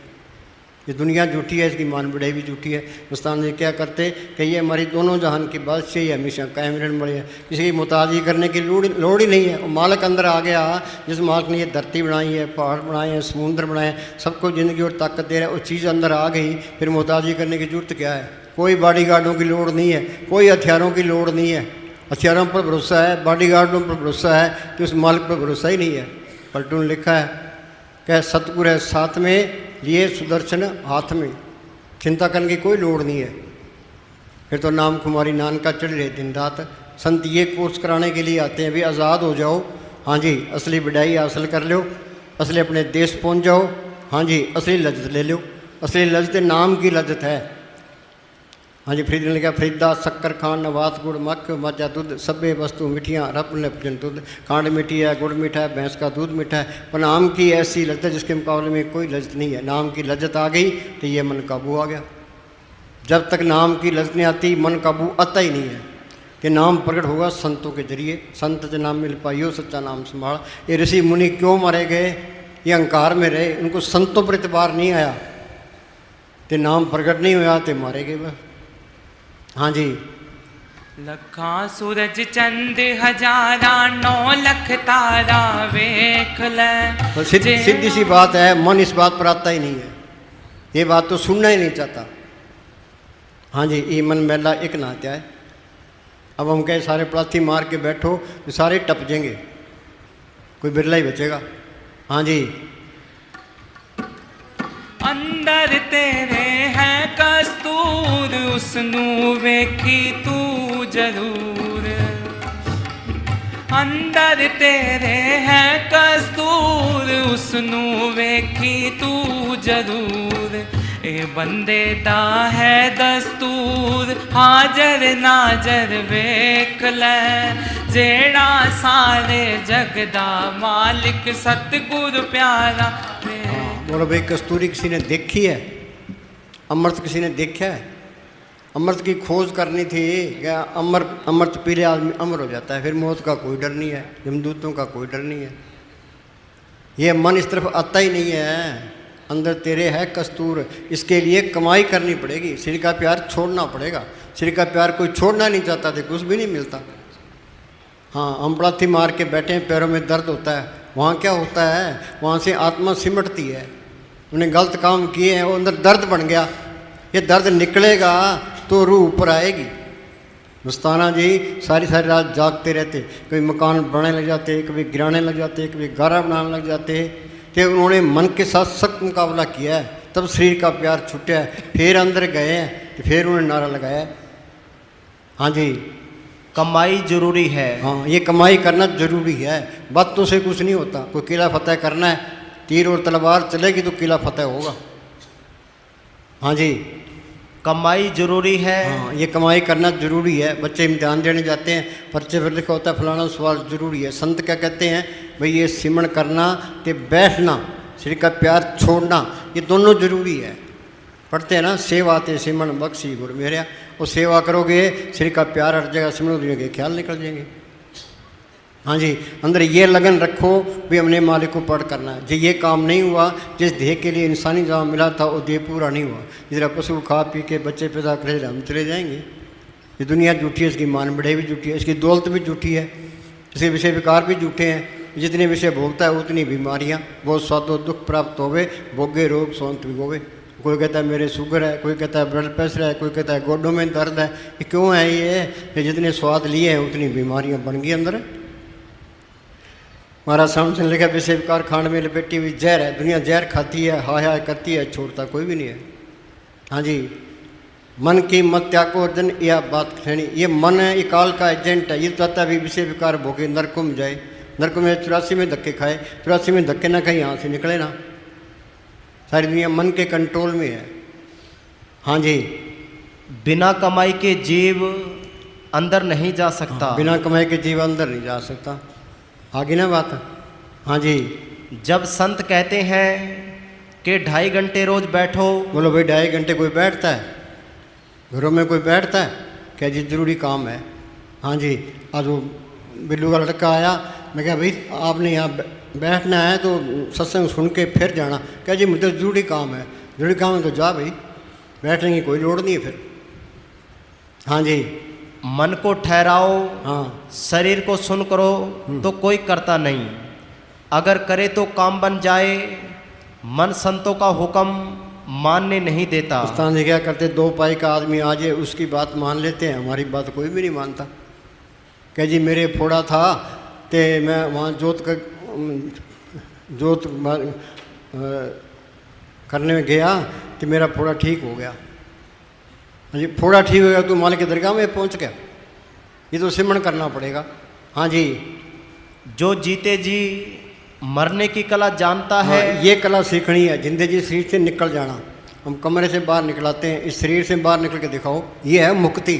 ये दुनिया झूठी है, इसकी मान बढ़ाई भी झूठी है। हिंदुस्तान ने क्या करते कि ये हमारी दोनों जहान की बादशाही हमेशा कायम रहने वाली है, किसी की मुताजी करने की लोड़ ही नहीं है। वो मालिक अंदर आ गया, जिस मालिक ने ये धरती बनाई है, पहाड़ बनाए हैं, समुद्र बनाए हैं, सबको ज़िंदगी और ताकत दे रहा है, वो चीज़ अंदर आ गई, फिर मुताजी करने की जरूरत क्या है? कोई बॉडीगार्डों की लोड़ नहीं है, कोई हथियारों की लोड़ नहीं है। हथियारों पर भरोसा है, बॉडीगार्डों पर भरोसा है, कि उस मालिक पर भरोसा ही नहीं है। पलटू ने लिखा है, क्या सतगुरु है साथ में, लिए सुदर्शन हाथ में, चिंता करने की कोई लोड़ नहीं है। फिर तो नाम कुमारी नानका चढ़ रहे दिन रात। संत ये कोर्स कराने के लिए आते हैं, भी आज़ाद हो जाओ। हाँ जी, असली बढ़ाई हासिल कर लो, असली अपने देश पहुँच जाओ। हाँ जी, असली लज्जत ले लो। असली लज्जत नाम की लज्जत है। हाँ जी, फरीद ने लिखा, फरीदा शक्कर खान नवात गुड़ मक्ख मज्जा दूध, सभ्य वस्तु मिठियाँ रब ने भजन दूध। खांड मीठी है, गुड़ मीठा है, भैंस का दूध मीठा है, पर नाम की ऐसी लज्जत जिसके मुकाबले में कोई लज्जत नहीं है। नाम की लज्जत आ गई तो ये मन काबू आ गया। जब तक नाम की लज्जत नहीं आती, मन काबू आता ही नहीं है। कि नाम प्रकट होगा संतों के जरिए, संत ज नाम मिल पाइयो सच्चा नाम संभाल। ये ऋषि मुनि क्यों मारे गए? ये अहंकार में रहे, उनको संतों पर इतबार नहीं आया, तो नाम प्रकट नहीं हुआ तो मारे गए बस। हाँ जी, लखा सूरज चंद हजारा 9 लख तारा वेख ले। तो सीधी सी बात है, मन इस बात पर आता ही नहीं है, ये बात तो सुनना ही नहीं चाहता। हाँ जी, ये मन मेला एक नात्या है। अब हम कहे सारे पलाथी मार के बैठो तो सारे टप जाएंगे, कोई बिरला ही बचेगा। हाँ जी, अंदर तेरे है कस्तूर उसनू वेखी तू जरूर। अंदर तेरे है कस्तूर उसनू वेखी तू जरूर। ए बंदे दा है दस्तूर हाजर नाजर वेख ले। जेड़ा सारे जग दा मालिक सतगुर प्यारा। बोलो भाई, कस्तूरी किसी ने देखी है? अमृत किसी ने देखा है? अमृत की खोज करनी थी क्या? अमृत पी ले आदमी अमर हो जाता है, फिर मौत का कोई डर नहीं है, यमदूतों का कोई डर नहीं है। ये मन इस तरफ आता ही नहीं है। अंदर तेरे है कस्तूर, इसके लिए कमाई करनी पड़ेगी, श्री का प्यार छोड़ना पड़ेगा। श्री का प्यार कोई छोड़ना नहीं चाहता थे, कुछ भी नहीं मिलता। हाँ, हम पलाथी मार के बैठे हैं, पैरों में दर्द होता है, वहाँ क्या होता है? वहाँ से आत्मा सिमटती है। उन्हें गलत काम किए हैं, वो अंदर दर्द बन गया, ये दर्द निकलेगा तो रूह ऊपर आएगी। मस्ताना जी सारी सारी रात जागते रहते, कभी मकान बनाने लग जाते, कभी गिराने लग जाते, कभी गारा बनाने लग जाते। कि उन्होंने मन के साथ सख्त मुकाबला किया है, तब शरीर का प्यार छूटा है। फिर अंदर गए हैं तो फिर उन्होंने नारा लगाया। हाँ जी, कमाई जरूरी है। हाँ, ये कमाई करना जरूरी है, बातों से कुछ नहीं होता। कोई किला फतेह करना है, तीर और तलवार चलेगी तो किला फतेह होगा। हाँ जी, कमाई जरूरी है। हाँ, ये कमाई करना जरूरी है। बच्चे इम्तिहान देने जाते हैं, पर्चे पर लिखा होता है फलाना सवाल जरूरी है। संत क्या कहते हैं? भाई ये सिमरण करना ते बैठना, श्री का प्यार छोड़ना, ये दोनों जरूरी है। पढ़ते हैं ना, सेवा ते सिमरण बख्शी गुरु मेरे। और सेवा करोगे श्री का प्यार हट जाएगा, सिमरण के ख्याल निकल जाएंगे। हाँ जी, अंदर ये लगन रखो भी हमने मालिक को पढ़ करना है। जो ये काम नहीं हुआ, जिस देह के लिए इंसानी जहाँ मिला था वो देह पूरा नहीं हुआ। जिस पशु खा पी के बच्चे पैदा करे हम चले जाएंगे। ये दुनिया झूठी है, इसकी मान बढ़े भी झूठी है, इसकी दौलत भी झूठी है, इसके विषय विकार भी झूठे हैं। जितने विषय भोगता है उतनी बीमारियाँ, बहुत स्वादो दुख प्राप्त होवे, भोगे रोग सौंत भी होवे। कोई कहता है मेरे शुगर है, कोई कहता है ब्लड प्रेशर है, कोई कहता है गोडों में दर्द है। ये क्यों है? ये जितने स्वाद लिए हैं उतनी बीमारियाँ बन गई अंदर। महाराज सामने से लिखा विषय विकार खांड में लपेटी हुई जहर है। दुनिया जहर खाती है, हाय हाय करती है, छोड़ता कोई भी नहीं है। हाँ जी, मन की मत त्याग को अर्जन, यह बात कहनी। ये मन है, ये काल का एजेंट है। ये चाहता भी विषय विकार भोगे नरक में जाए, नरक में 84 में धक्के खाए, 84 में धक्के ना खाए, यहाँ से निकले ना। सारी दुनिया मन के कंट्रोल में है। हाँ जी, बिना कमाई के जीव अंदर नहीं जा सकता। हाँ, बिना कमाई के जीव अंदर नहीं जा सकता। आगे ना बात। हाँ जी, जब संत कहते हैं कि 2.5 घंटे रोज बैठो। बोलो भाई, 2.5 घंटे कोई बैठता है? घरों में कोई बैठता है क्या? जी जरूरी काम है। हाँ जी, आज वो बिल्लू का लड़का आया, मैं कहा भाई आपने यहाँ बैठना है तो सत्संग सुन के फिर जाना। क्या जी मुझे जरूरी काम है। जरूरी काम है तो जा भाई, बैठने की कोई लोड़ नहीं है फिर। हाँ जी, मन को ठहराओ, हाँ, शरीर को सुन करो तो कोई करता नहीं, अगर करे तो काम बन जाए। मन संतों का हुक्म मानने नहीं देता। स्थान जी क्या करते, 2 पाई का आदमी आ जाए उसकी बात मान लेते हैं, हमारी बात कोई भी नहीं मानता। क्या जी मेरे फोड़ा था तो मैं वहाँ जोत करने में गया तो मेरा फोड़ा ठीक हो गया। जी फोड़ा ठीक हो गया तो मालिक की दरगाह में पहुँच गया। ये तो सिमरण करना पड़ेगा। हाँ जी, जो जीते जी मरने की कला जानता है। हाँ, ये कला सीखनी है, जिंदगी शरीर से निकल जाना। हम कमरे से बाहर निकलाते हैं, इस शरीर से बाहर निकल के दिखाओ, ये है मुक्ति।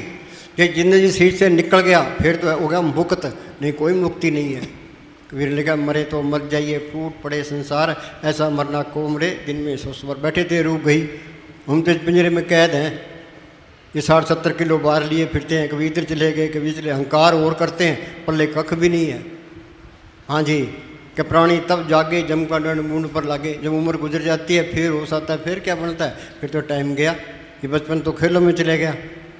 ये जिंदगी शरीर से निकल गया फिर तो हो गया मुक्त, नहीं कोई मुक्ति नहीं है। कबीर लिखा मरे तो मर जाइए, फूट पड़े संसार, ऐसा मरना को मरे, दिन में 100 बार। बैठे थे रूह गई, हम तो पिंजरे में कैद हैं। ये 60-70 किलो बाहर लिए फिरते हैं, कभी इधर चले गए कभी चले, अहंकार और करते हैं, पल्ले कख भी नहीं है। हाँ जी, कि प्राणी तब जागे जम का दंड मुंड पर लागे। जब उम्र गुजर जाती है फिर होश आता है, फिर क्या बनता है? फिर तो टाइम गया। ये बचपन तो खेलों में चले गया।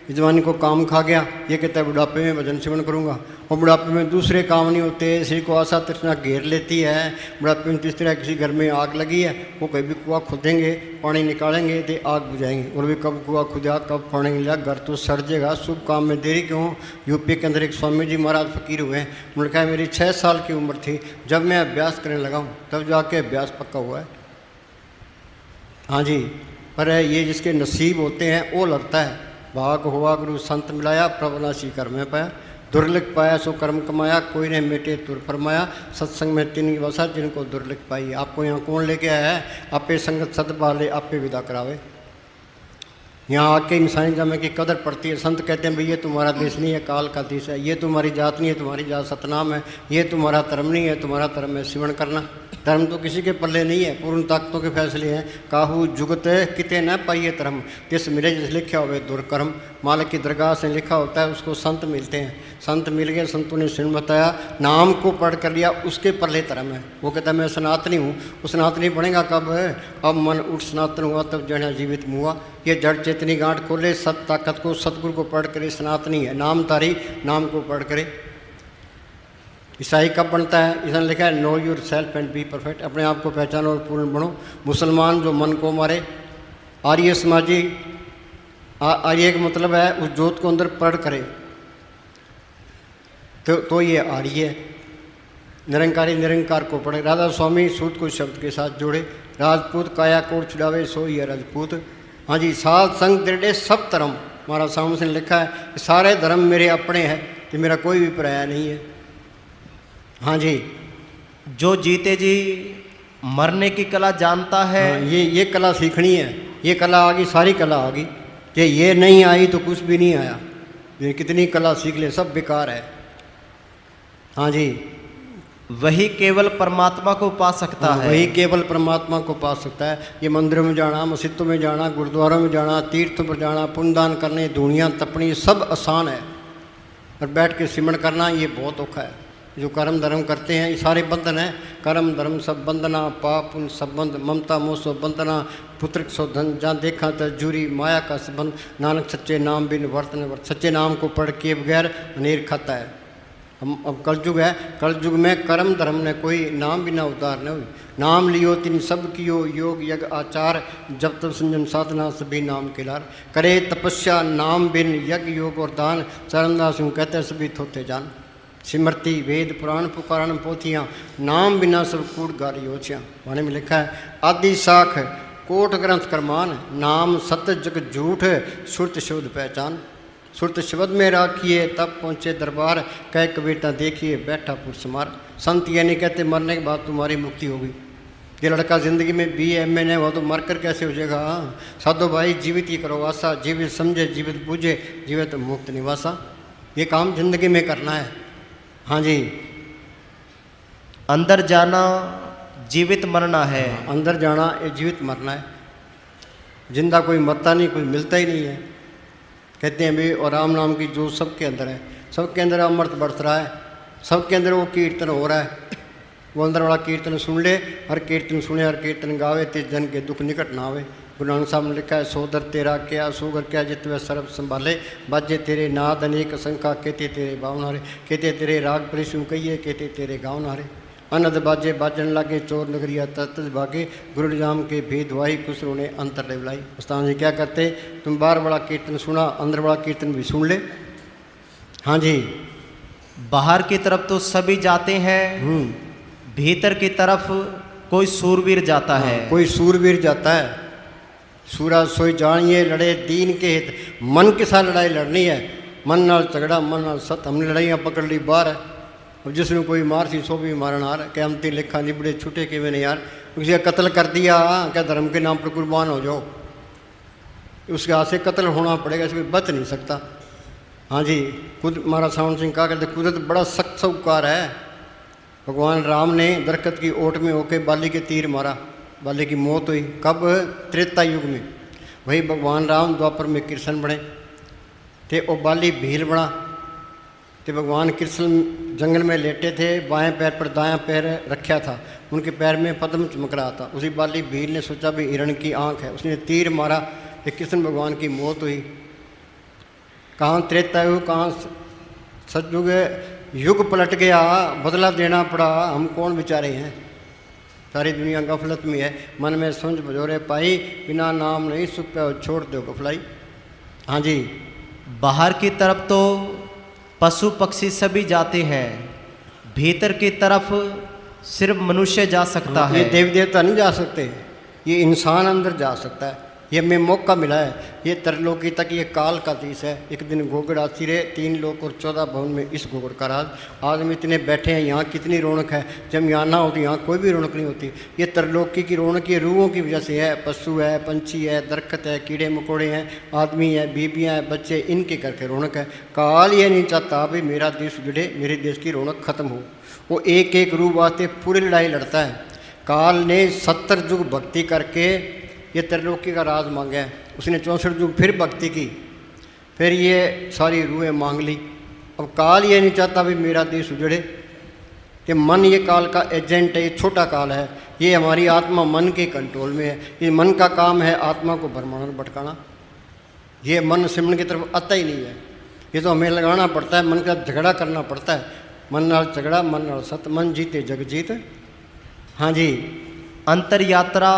जवानी को काम खा गया, ये कहता है बुढ़ापे में भजन सेवन करूँगा, और बुढ़ापे में दूसरे काम नहीं होते, शरीर को आशा तृष्णा घेर लेती है। बुढ़ापे में तीस तरह किसी घर में आग लगी है, वो कभी कुआं खोदेंगे, पानी निकालेंगे तो आग बुझाएंगे, और भी कब कुआं खुदा कब पानी मिला, घर तो सड़ जाएगा, शुभ काम में देरी क्यों। यूपी के अंदर एक स्वामी जी महाराज फकीर हुए हैं, उन्होंने कहा मेरी 6 साल की उम्र थी जब मैं अभ्यास करने लगा हूँ, तब जाके अभ्यास पक्का हुआ है। हाँ जी, पर ये जिसके नसीब होते हैं वो लगता है, भाग हुआ गुरु संत मिलाया, प्रभुनाशी कर्म में पाया, दुर्लिख पाया सो कर्म कमाया, कोई ने मेटे तुर फरमाया, सत्संग में तीन वसा जिनको दुर्लिख पाई। आपको यहाँ कौन लेके आया है, आपे संगत सद बाले आपे विदा करावे। यहाँ आके इंसानी जमे की कदर पड़ती है। संत कहते हैं भाई ये तुम्हारा देश नहीं है, काल का देश है, ये तुम्हारी जात नहीं है, तुम्हारी जात सतनाम है, ये तुम्हारा धर्म नहीं है, तुम्हारा धर्म है सिमरण करना। धर्म तो किसी के पल्ले नहीं है, पूर्ण ताकतों के फैसले हैं। काहू जुगत किते न पाइए धर्म, तिस मिले जिस लिखा हुए दुर्कर्म। मालिक की दरगाह से लिखा होता है, उसको संत मिलते हैं। संत मिल गए, संतों ने सिण बताया, नाम को पढ़ कर लिया, उसके पल्ले धर्म है। वो कहता है मैं सनातनी हूँ, वो सनातनी बनेगा कब है, अब मन उठ सनातन हुआ तब जड़ा जीवित मुआ। ये जड़ चेतनी गांठ खोले, सत ताकत को सतगुरु को पढ़ करे, सनातनी है नाम तारी, नाम को पढ़ करे। ईसाई कब बनता है, इसने लिखा है know your self and be perfect, अपने आप को पहचानो और पूर्ण बनो। मुसलमान जो मन को मारे। आर्य समाजी, आर्य का मतलब है उस जोत को अंदर पढ़ करे, तो ये आर्य है। निरंकारी निरंकार को पढ़े। राधा स्वामी सूत को शब्द के साथ जोड़े, राजपूत काया कोट छुड़ावे सो ये राजपूत। हाँ जी, साध संग दृढ़ सब धर्म, हमारा सामने से लिखा है सारे धर्म मेरे अपने हैं, कि मेरा कोई भी पराया नहीं है। हाँ जी, जो जीते जी मरने की कला जानता है। हाँ, ये कला सीखनी है, ये कला आ गई, सारी कला आ गई। कि ये नहीं आई तो कुछ भी नहीं आया, ये कितनी कला सीख ले सब बेकार है। हाँ जी, वही केवल परमात्मा को पा सकता हाँ, है। वही केवल परमात्मा को पा सकता है। ये मंदिरों में जाना, मस्जिदों में जाना, गुरुद्वारों में जाना, तीर्थों पर जाना, पुण्यदान करने, धूणियाँ तपनी, ये सब आसान है, और बैठ के सिमरण करना ये बहुत औखा है। जो कर्म धर्म करते हैं ये सारे बंधन हैं। कर्म धर्म सब बंधना, पाप उन संबंध, ममता मोह सो बंधना, पुत्र सो धन, जहाँ देखा तो जूरी माया का संबंध। नानक सच्चे नाम बिन वर्तन वर्त, सच्चे नाम को पढ़ के बगैर अनेर खाता है। हम अब कलयुग है, कलयुग में कर्म धर्म ने कोई नाम बिना उद्धार न हुई। नाम लियो तिन सब कियो, योग यज्ञ आचार, जब तब संयम साधना सभी नाम के लार। करे तपस्या नाम बिन यज्ञ योग और दान, चरणदास कहते सभी थोते जान। सिमरती वेद पुराण पुकारण पोथियाँ, नाम बिना सब कूट गार योचियाँ। वाणी में लिखा है आदि साख कोट ग्रंथ करमान, नाम सत्य जग झूठ सुरत शब्द पहचान। सुरत शब्द में राखिए तब पहुँचे दरबार, कह कबीरता देखिए बैठा पुरुष मार। संत ये नहीं कहते मरने के बाद तुम्हारी मुक्ति होगी। ये लड़का ज़िंदगी में BA MA हुआ तो मर कर कैसे हो जाएगा। साधो भाई जीवित ही करो आशा, जीवित समझे जीवित बूझे, जीवित मुक्त निवासा। ये काम जिंदगी में करना है। हाँ जी, अंदर जाना जीवित मरना है। अंदर जाना ये जीवित मरना है। जिंदा कोई मरता नहीं, कोई मिलता ही नहीं है। कहते हैं भी और राम नाम की जो सबके अंदर है, सबके अंदर अमृत बढ़ रहा है, सबके अंदर वो कीर्तन हो रहा है। वो अंदर वाला कीर्तन सुन ले, हर कीर्तन सुने हर कीर्तन गावे, ते जन के दुख निकट ना आवे। गुरु नानक साहब ने लिखा है सोदर तेरा क्या सोगर क्या, जित वह सर्व संभाले, बाजे तेरे नाद अनेक संखा, कहते तेरे बावनारे, कहते तेरे राग परिशु कहिए, कहते तेरे गावनारे। अनद बाजे बाजन लागे, चोर नगरिया तत भागे, गुरु निजाम के भेद वाही, कुसरों ने अंतर लेवलाई। उस्ताद जी क्या करते, तुम बाहर वाला कीर्तन सुना, अंदर वाला कीर्तन भी सुन ले। हाँ जी, बाहर की तरफ तो सभी जाते हैं, भीतर की तरफ कोई सूरवीर जाता है। कोई सूरवीर जाता है। सूरा सोई जानिए लड़े दीन के हित, मन के साथ लड़ाई लड़नी है। मन नाल झगड़ा मन नाल सत, हमने लड़ाइयाँ पकड़ ली बाहर है। अब जिसने कोई मार सी सो भी मारन हार, क्या हम तीन लिखा निबड़े छूटे के मैंने यार, उसे कत्ल कर दिया, क्या धर्म के नाम पर कुर्बान हो जाओ, उसके हाथ से कत्ल होना पड़ेगा, इसमें बच नहीं सकता। हाँ जी, खुद महाराज सावन सिंह कहा करते कुदरत बड़ा सख्त साहूकार है। भगवान राम ने दरख्त की ओट में होके बाली के तीर मारा, बाली की मौत हुई। कब? त्रेता युग में। वही भगवान राम द्वापर में कृष्ण बने थे, वो बाली भील बना। तो भगवान कृष्ण जंगल में लेटे थे, बाएं पैर पर दायां पैर रखा था, उनके पैर में पद्म चमक रहा था। उसी बाली भील ने सोचा भी हिरण की आँख है, उसने तीर मारा, तो कृष्ण भगवान की मौत हुई। कहाँ त्रेता युग, कहाँ सतयुग, युग पलट गया, बदला देना पड़ा। हम कौन बेचारे हैं, सारी दुनिया गफलत में है। मन में समझ बजोरे पाई, बिना नाम नहीं सुख पे छोड़ दो गफलाई। हाँ जी। बाहर की तरफ तो पशु पक्षी सभी जाते हैं, भीतर की तरफ सिर्फ मनुष्य जा सकता है। ये देवी देवता नहीं जा सकते, ये इंसान अंदर जा सकता है। ये हमें मौका मिला है। ये तरलोकी तक ये काल का देश है। एक दिन घोगड़ आती रहे, 3 लोक और 14 भवन में इस घोगड़ का राज। आज हम इतने बैठे हैं, यहाँ कितनी रौनक है। जब यहाँ ना होती, यहाँ कोई भी रौनक नहीं होती। ये तरलोकी की रौनक ये रूहों की वजह से है। पशु है, पंछी है, दरख्त है, कीड़े मकोड़े हैं, आदमी है, बीबियाँ हैं, बच्चे, इनके करके रौनक है। काल ये नहीं चाहता भाई मेरा देश उजड़े, मेरे देश की रौनक खत्म हो। वो एक एक रूप वास्ते पूरी लड़ाई लड़ता है। काल ने 70 युग भक्ति करके ये त्रिलोकी का राज मांगा है। उसने 64 युग फिर भक्ति की, फिर ये सारी रूहें मांग ली। अब काल ये नहीं चाहता भी मेरा देश उजड़े। कि मन ये काल का एजेंट है, ये छोटा काल है। ये हमारी आत्मा मन के कंट्रोल में है। ये मन का काम है आत्मा को भरमाना भटकाना। ये मन सिमरन की तरफ आता ही नहीं है। ये तो हमें लगाना पड़ता है, मन का झगड़ा करना पड़ता है। मन नाल झगड़ा, मन नाल सत, मन जीते जग जीत। हाँ जी। अंतर यात्रा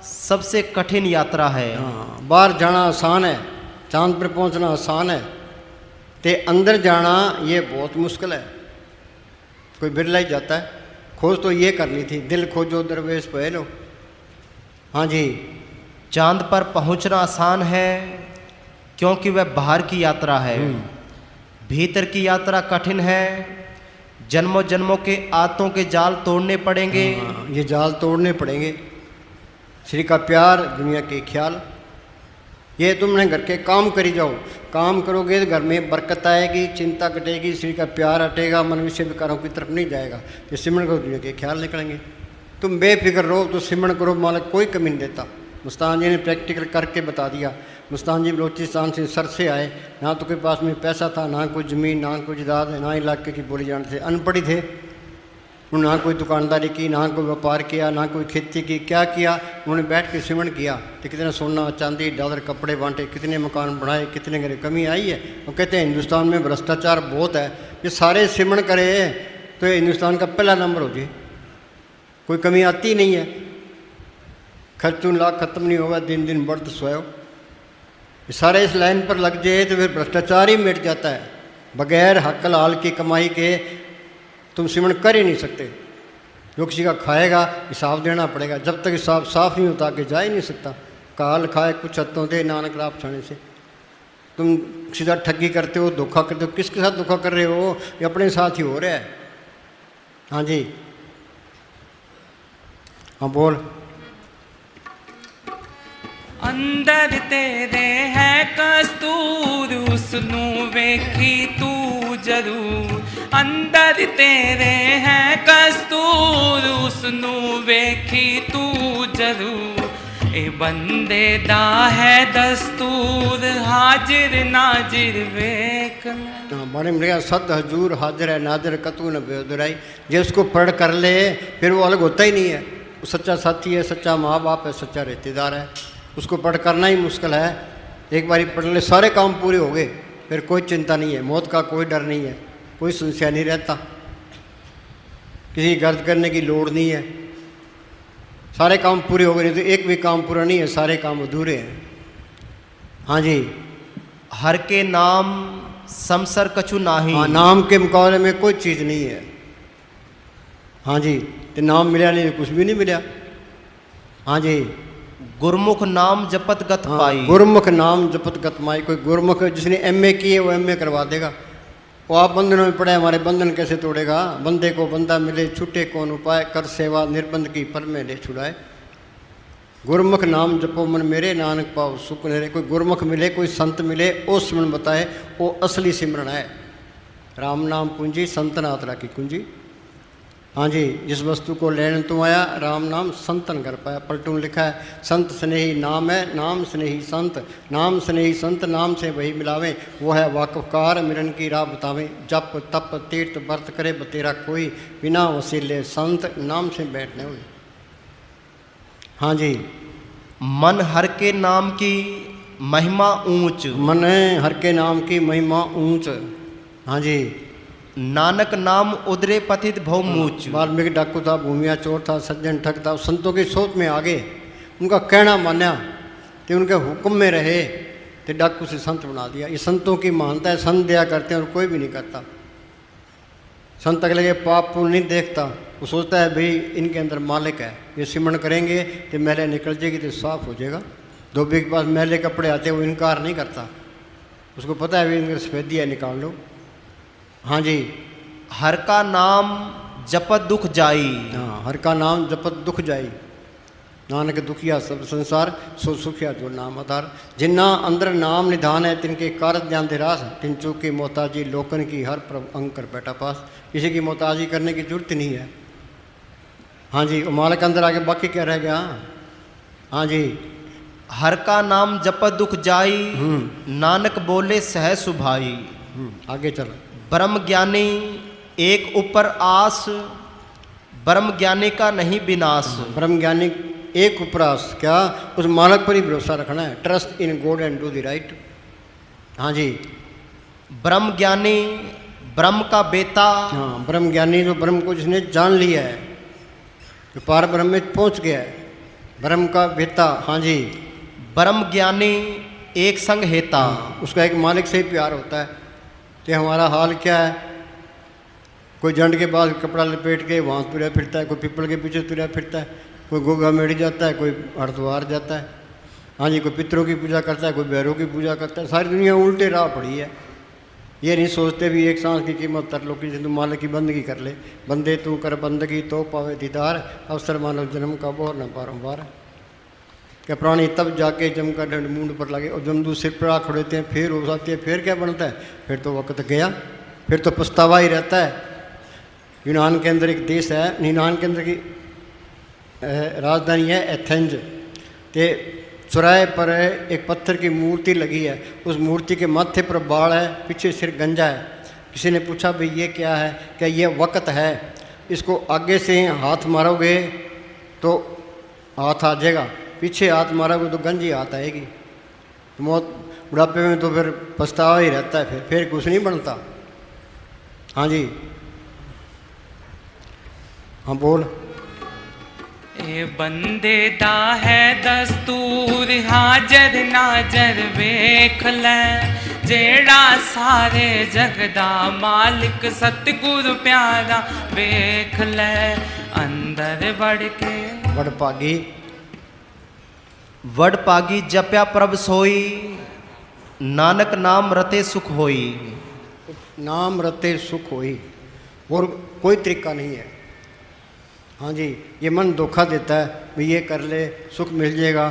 सबसे कठिन यात्रा है। हाँ, बाहर जाना आसान है, चांद पर पहुंचना आसान है, ते अंदर जाना ये बहुत मुश्किल है। कोई बिरला ही जाता है। खोज तो ये करनी थी, दिल खोजो दरवेश पहलो। हाँ जी। चांद पर पहुंचना आसान है क्योंकि वह बाहर की यात्रा है। भीतर की यात्रा कठिन है। जन्मों जन्मों के आतों के जाल तोड़ने पड़ेंगे। हाँ, ये जाल तोड़ने पड़ेंगे। श्री का प्यार, दुनिया के ख्याल, ये तुमने घर के काम करी जाओ। काम करोगे तो घर में बरकत आएगी, चिंता कटेगी, श्री का प्यार हटेगा, मन विषय विकारों की तरफ नहीं जाएगा। तो सिमरन करो, दुनिया के ख्याल निकलेंगे। तुम बेफिक्र रहो तो सिमरन करो, मालिक कोई कमी नहीं देता। मुस्तान जी ने प्रैक्टिकल करके बता दिया। मुस्तान जी बलोचिस्तान से सर से आए, ना तो कोई पास में पैसा था, ना कोई ज़मीन, ना कोई जायदाद, ना इलाके की बोली जानते थे, अनपढ़ी थे। ना कोई दुकानदारी की, ना कोई व्यापार किया, ना कोई खेती की। क्या किया उन्होंने? बैठ के सिमरन किया। तो कितने सोना चांदी डॉलर कपड़े बांटे, कितने मकान बनाए, कितने घरे कमी आई है। और कहते हैं हिंदुस्तान में भ्रष्टाचार बहुत है, ये सारे सिमरन करे तो ये हिंदुस्तान का पहला नंबर हो जाए। कोई कमी आती नहीं है। खर्चून लाख खत्म नहीं होगा, दिन दिन बढ़त स्वयं। ये सारे इस लाइन पर लग जाए तो फिर भ्रष्टाचार ही मिट जाता है। बगैर हक हलाल की कमाई के तुम सिमरन कर ही नहीं सकते। जो किसी का खाएगा हिसाब देना पड़ेगा। जब तक हिसाब साफ नहीं होता आगे जा ही नहीं सकता। काल खाए कुछ हत्तों दे, नानक राप छाने से। तुम सीधा ठगी करते हो, धोखा करते हो। किसके साथ धोखा कर रहे हो? ये अपने साथ ही हो रहा है। हाँ जी, हाँ बोल। अंदर तेरे है कस्तूर, उसनू वेखी तू जरूर। अंदर तेरे है कस्तूर, उसनू वेखी तू जरूर। ए बंदे दा है दस्तूर, हाजिर नाजिर वेख। बड़े मिल सद हजूर हाजिर है नाजिर कतू न बेदराई। जिसको पढ़ कर ले फिर वो अलग होता ही नहीं है। वो सच्चा साथी है, सच्चा माँ बाप है, सच्चा रिश्तेदार है। उसको पढ़ करना ही मुश्किल है। एक बारी पढ़ ले सारे काम पूरे हो गए, फिर कोई चिंता नहीं है, मौत का कोई डर नहीं है, कोई संशय नहीं रहता, किसी गर्द करने की लोड़ नहीं है। सारे काम पूरे हो गए, नहीं तो एक भी काम पूरा नहीं है, सारे काम अधूरे हैं। हाँ जी। हर के नाम समसर कछु नाही। हाँ, नाम के मुकाबले में कोई चीज़ नहीं है। हाँ जी। तो नाम मिला नहीं तो कुछ भी नहीं मिला। हाँ जी। गुरमुख नाम जपत गत पाई। गुरमुख नाम जपत गत माई। कोई गुरमुख जिसने MA की है वो MA करवा देगा। वो आप बंधनों में पड़े, हमारे बंधन कैसे तोड़ेगा? बंदे को बंदा मिले, छूटे कौन उपाय, कर सेवा निर्बंध की पर में ले छुड़ाए। गुरमुख नाम जपो मन मेरे, नानक पाओ सुख नेरे। कोई गुरमुख मिले, कोई संत मिले, वो सिमरन बताए, वो असली सिमरन है। राम नाम पूंजी संतन आतरा की कुंजी। हाँ जी। जिस वस्तु को लेने तुम आया, राम नाम संतन कर पाया। पलटून लिखा है, संत स्नेही नाम है, नाम स्नेही संत। नाम स्नेही संत, नाम से वही मिलावे। वो है वाकफकार, मिलन की राह बतावे। जप तप तीर्थ व्रत करे बतेरा कोई, बिना वसीले संत, नाम से बैठने हुए। हाँ जी। मन हर के नाम की महिमा ऊंच। मन हर के नाम की महिमा ऊंच। हाँ जी। नानक नाम उदरे पतित भव मूच। वाल्मीकि डाकू था, भूमिया चोर था, सज्जन ठग था, संतों की सोच में आगे उनका कहना मान्या तो उनके हुक्म में रहे तो डाकू से संत बना दिया। ये संतों की मानता है, संत दया करते हैं और कोई भी नहीं करता। संत अगले के पाप पुण्य नहीं देखता, वो सोचता है भाई इनके अंदर मालिक है, ये सिमरन करेंगे तो मैले निकल जाएगी तो साफ हो जाएगा। धोबी के पास मैले कपड़े आते हैं वो इनकार नहीं करता, उसको पता है भाई इनके सफेदी है निकाल लो। हाँ जी। हर का नाम जपत दुख जाई। हाँ, हर का नाम जपत दुख जाई, नानक दुखिया सब संसार सो सुखिया जो नाम आधार। जिन्ना अंदर नाम निधान है तिनके कारत ध्यान रास, तिन चूकी मोहताजी लोकन की हर प्रभ अंग कर बैठा पास। किसी की मोहताजी करने की जरूरत नहीं है। हाँ जी। वो मालिक अंदर आके बाकी क्या रह गया। हाँ जी। हर का नाम जपत दुख जाई, नानक बोले सह सुभाई। आगे चल। ब्रह्म ज्ञानी एक ऊपर आस, ब्रह्म ज्ञानी का नहीं विनाश। ब्रह्म ज्ञानी एक उपरास, क्या उस मालिक पर ही भरोसा रखना है। Trust in God and do the right. हाँ जी। ब्रह्म ज्ञानी ब्रह्म का बेटा। हाँ, ब्रह्म ज्ञानी जो ब्रह्म को जिसने जान लिया है, जो पार ब्रह्म में पहुंच गया है, ब्रह्म का बेटा। हाँ जी। ब्रह्म ज्ञानी एक संग हेता। उसका एक मालिक से ही प्यार होता है कि हमारा हाल क्या है। कोई जंड के बाद कपड़ा लपेट के वहाँ तुरा फिरता है, कोई पीपल के पीछे तुरा फिरता है, कोई गोगा मेड़ी जाता है, कोई हरिद्वार जाता है। हाँ जी। कोई पितरों की पूजा करता है, कोई भैरों की पूजा करता है। सारी दुनिया उल्टे राह पड़ी है। ये नहीं सोचते भी एक सांस की कीमत तरलोकी से तू मालिक की बंदगी कर ले। बंदे तू कर बंदगी तो पावे दीदार, अवसर मानव जन्म का बोर न बारम्बार। क्या प्राणी तब जाके जम का डंड मुंड पर लगे और जमदू सिर पर आ खड़ेते हैं, फिर हो जाती है, फिर क्या बनता है, फिर तो वक्त गया, फिर तो पछतावा ही रहता है। यूनान के अंदर एक देश है, यूनान के अंदर की राजधानी है एथेंज। ते चौराहे पर एक पत्थर की मूर्ति लगी है, उस मूर्ति के माथे पर बाल है, पीछे सिर गंजा है। किसी ने पूछा भाई ये क्या है, क्या ये वक्त है, इसको आगे से हाथ मारोगे तो हाथ आ जाएगा, पीछे हाथ मारोगे तो गंजी हाथ आएगी। तो मौत बुढ़ापे में तो फिर पछतावा ही रहता है, फिर कुछ नहीं बनता। हाँ जी। हाँ बोल। ए बंदे दा है दस्तूर हाजर नाजर वेख ले, जेड़ा सारे जगदा मालिक सतगुरु प्यारा वेख ले। अंदर बढ़ के वड पागी जप्या प्रभ सोई, नानक नाम रते सुख होई। नाम रते सुख होई, और कोई तरीका नहीं है। हाँ जी। ये मन धोखा देता है भाई ये कर ले सुख मिल जाएगा,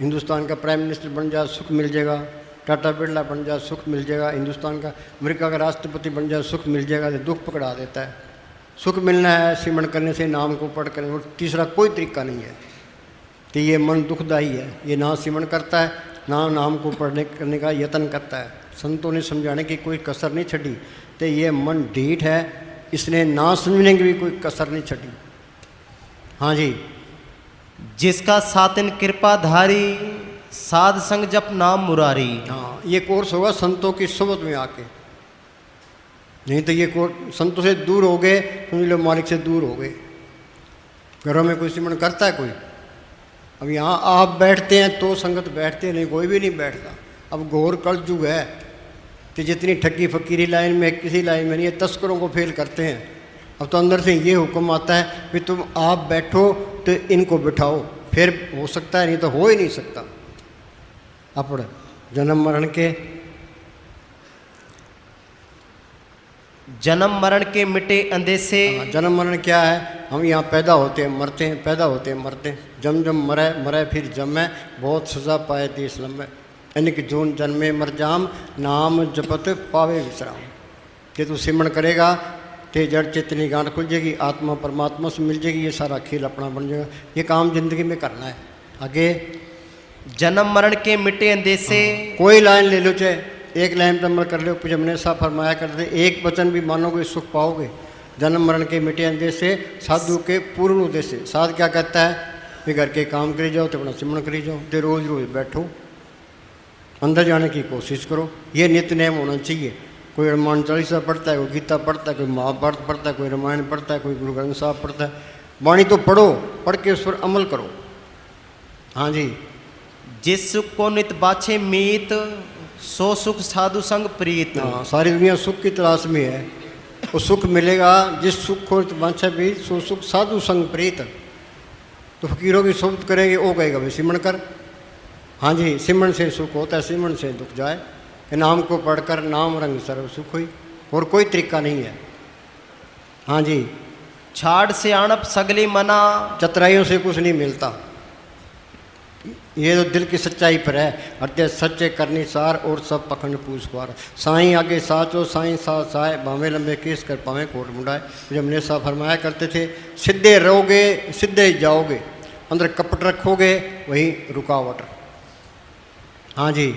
हिंदुस्तान का प्राइम मिनिस्टर बन जा सुख मिल जाएगा, टाटा बिरला बन जा सुख मिल जाएगा, हिंदुस्तान का अमेरिका का राष्ट्रपति बन जा सुख मिल जाएगा। तो दुख पकड़ा देता है। सुख मिलना है सिमरन करने से, नाम को पढ़ कर, और तीसरा कोई तरीका नहीं है। तो ये मन दुखदाई है, ये ना सिमरन करता है ना नाम को पढ़ने करने का यत्न करता है। संतों ने समझाने की कोई कसर नहीं छड़ी। तो ये मन ढीठ है, इसने ना समझने की भी कोई कसर नहीं छड़ी। हाँ जी। जिसका सातिन कृपा धारी, साध संग जप नाम मुरारी। हाँ, ये कोर्स होगा संतों की सोबत में आके, नहीं तो ये कोर्स संतों से दूर हो गए, समझ लो मालिक से दूर हो गए। घरों में कोई सिमरन करता है कोई? अब यहाँ आप बैठते हैं तो संगत बैठते नहीं, कोई भी नहीं बैठता। अब घोर कलयुग है, तो जितनी ठगी फकीरी लाइन में किसी लाइन में नहीं है, तस्करों को फेल करते हैं। अब तो अंदर से ये हुक्म आता है कि तुम आप बैठो तो इनको बिठाओ, फिर हो सकता है, नहीं तो हो ही नहीं सकता। अपड़ जन्म मरण के जन्म मरण के मिटे अंदेशे। जन्म मरण क्या है? हम यहाँ पैदा होते हैं मरते हैं, पैदा होते हैं मरते हैं, जम जम मरे मरे फिर जमे, बहुत सजा पाए देश लम्बे। यानी कि जोन जन्मे मर जाम, नाम जपत पावे विश्राम। कि तू सिमरन करेगा तो जड़ चेतनी गांठ खुल जाएगी, आत्मा परमात्मा से मिल जाएगी, ये सारा खेल अपना बन जाएगा। ये काम जिंदगी में करना है। आगे जन्म मरण के मिटे अंदेशे। कोई लाइन ले लो, चाहे एक लाइन पर अमल कर लो, कुछ हमने ऐसा फरमाया करते, एक वचन भी मानोगे सुख पाओगे। जन्म मरण के मिटे अंदेशे, साधु के पूर्ण उद्देश्य। साध क्या कहता है? भी घर के काम करी जाओ तो अपना सिमरन करी जाओ, तो रोज़ रोज़ बैठो। अंदर जाने की कोशिश करो। ये नित्य नियम होना चाहिए। कोई हनुमान चालीसा पढ़ता है, कोई गीता पढ़ता है, कोई महाभारत पढ़ता है, कोई रामायण पढ़ता है, कोई गुरु ग्रंथ साहब पढ़ता है। वाणी तो पढ़ो, पढ़ के उस पर अमल करो। हाँ जी। जिस सुख को नित बाछे मीत, सो सुख साधु संग प्रीत। हाँ, सारी दुनिया सुख की तलाश में है। वो सुख मिलेगा जिस सुख को नित बाछे भी, सो सुख साधु संग प्रीत। तो फकीरों की सोबत करेंगे, वो कहेगा भाई सिमरण कर। हाँ जी, सिमरण से सुख होता है, सिमरण से दुख जाए। नाम को पढ़कर नाम रंग सर्व सुख हुई, और कोई तरीका नहीं है। हाँ जी। छाड़ से आणप सगली मना, चतुराइयों से कुछ नहीं मिलता। ये तो दिल की सच्चाई पर है। अत्य सच्चे करनी सार, और सब पखंड पूछवार। साईं आगे साचो, साईं साथ साए, बामे लंबे केस कर पावे कोट मुंडाए। जब ने साहब फरमाया करते थे, सीधे रहोगे सीधे ही जाओगे, अंदर कपट रखोगे वही रुकावट। हाँ जी।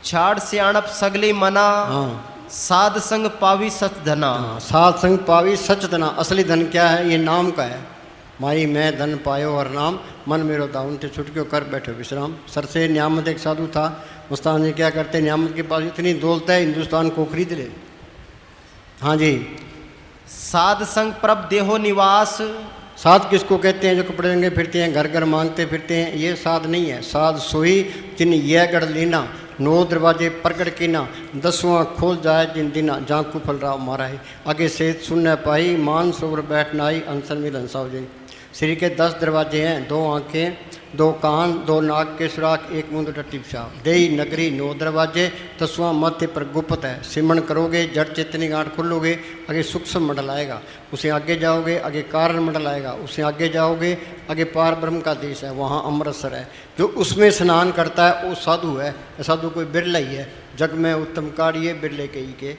छाड़ से आणप सगली मना, हाँ। साध संग पावी सच धना। हाँ, साध संग पावी सच धना। असली धन क्या है? ये नाम का है। माई मैं धन पायो हर नाम, मन मेरो दाउन ते छुटक्यो कर बैठो विश्राम। सर से न्यामत एक साधु था। उस्ताद ने क्या करते, न्यामत के पास इतनी दौलत है, हिंदुस्तान को खरीद ले। हाँ जी। साध संग प्रभ देहो निवास, साध किसको कहते हैं? जो कपड़े रंगे फिरते हैं, घर घर मांगते फिरते हैं, ये साध नहीं है। साध सोई जिन यह गढ़ लीना, 9 दरवाजे प्रकट कीना, 10वां खोल जाए जिन दिना, जहाँ कुफल राव मारा है। आगे से सुनने पाई, मान सोवर बैठना आई, अनसन मिलन साव जाई। श्री के 10 दरवाजे हैं, 2 आँखें, 2 कान, 2 नाक के सुराख, 1 मुंद टट्टी पिशाब। देई नगरी 9 दरवाजे, 10वां मध्य पर गुप्त है। सिमरण करोगे जड़ चेतनी गांठ खोलोगे, आगे सूक्ष्म मंडल आएगा। उसे आगे जाओगे, आगे कारण मंडल आएगा। उसे आगे जाओगे, आगे पार ब्रह्म का देश है, वहाँ अमृतसर है। जो उसमें स्नान करता है वो साधु है। साधु कोई बिरला ही है। जग में उत्तम कार्य बिरले के ही के।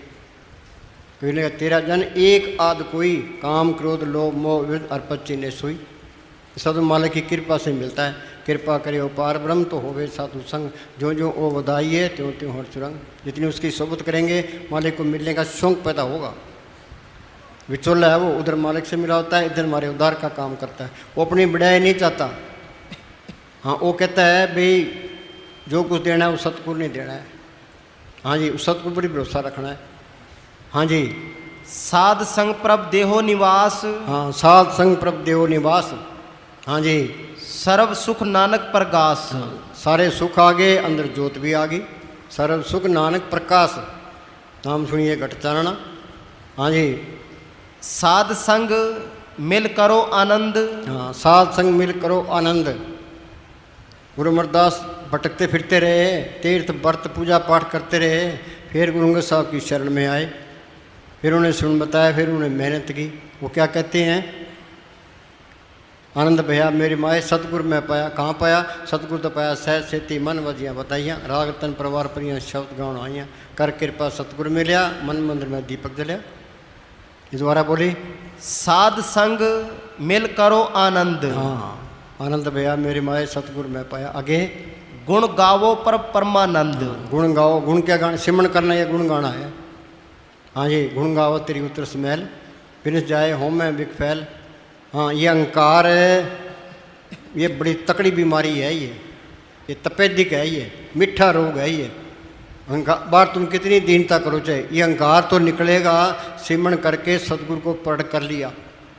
कोई ने तेरा जन एक आध कोई, काम क्रोध लोभ मोह विद अर्पच्ची ने सोई। साधु मालिक की कृपा से मिलता है। कृपा करे वो पार ब्रह्म, तो होवे साधु संग। जो जो वो बधाई है, त्यों त्यों हर चुरंग। जितनी उसकी सोबत करेंगे, मालिक को मिलने का शौक पैदा होगा। विचोला है वो, उधर मालिक से मिला होता है, इधर हमारे उद्धार का काम करता है। वो अपनी बढ़ाई नहीं चाहता। हाँ, वो कहता है भाई जो कुछ देना है वो सतगुरु नहीं देना है। हाँ जी, उस सतगुरु पर ही भरोसा रखना है। हाँ जी। साध संग प्रभ देहो निवास, हाँ, साध संग प्रभ देहो निवास। हाँ जी। सर्व सुख नानक प्रकाश। सारे सुख आ गए, अंदर ज्योत भी आ गई। सर्व सुख नानक प्रकाश। नाम सुनिए घट चारणा। हाँ जी। साध संग मिल करो आनंद, हाँ, साध संग मिल करो आनंद। गुरु अमरदास भटकते फिरते रहे, तीर्थ व्रत पूजा पाठ करते रहे, फिर गुरु अंगद साहब की शरण में आए। फिर उन्हें सुन बताया, फिर उन्हें मेहनत की। वो क्या कहते हैं? आनंद भैया मेरी माए सतगुरु में पाया। कहाँ पाया? सतगुरु तो पाया सहज सेती मन वजियाँ बताइयाँ, राग तन परिवार परियाँ शब्द गाउन आइयाँ। कर कृपा सतगुरु मिलिया, मन मंदिर में दीपक जलिया। इस द्वारा बोली साध संग मिल करो आनंद। हाँ, आनंद भैया मेरी माए सतगुरु में पाया। आगे गुण गावो पर परमानंद। गुण गाओ। गुण क्या गाना? सिमरण करना, यह गुण गाना है। हाँ जी। गुण गाओ तेरी उतर स्मैल, फिनिश जाए होम में बिक फैल। हाँ, ये अहंकार है, ये बड़ी तकड़ी बीमारी है। ये तपेदिक है, ये मिठा रोग है। ये अहंकार बार तुम कितनी दीनता करो चाहे, ये अहंकार तो निकलेगा। सिमरण करके सतगुरु को पढ़ कर लिया,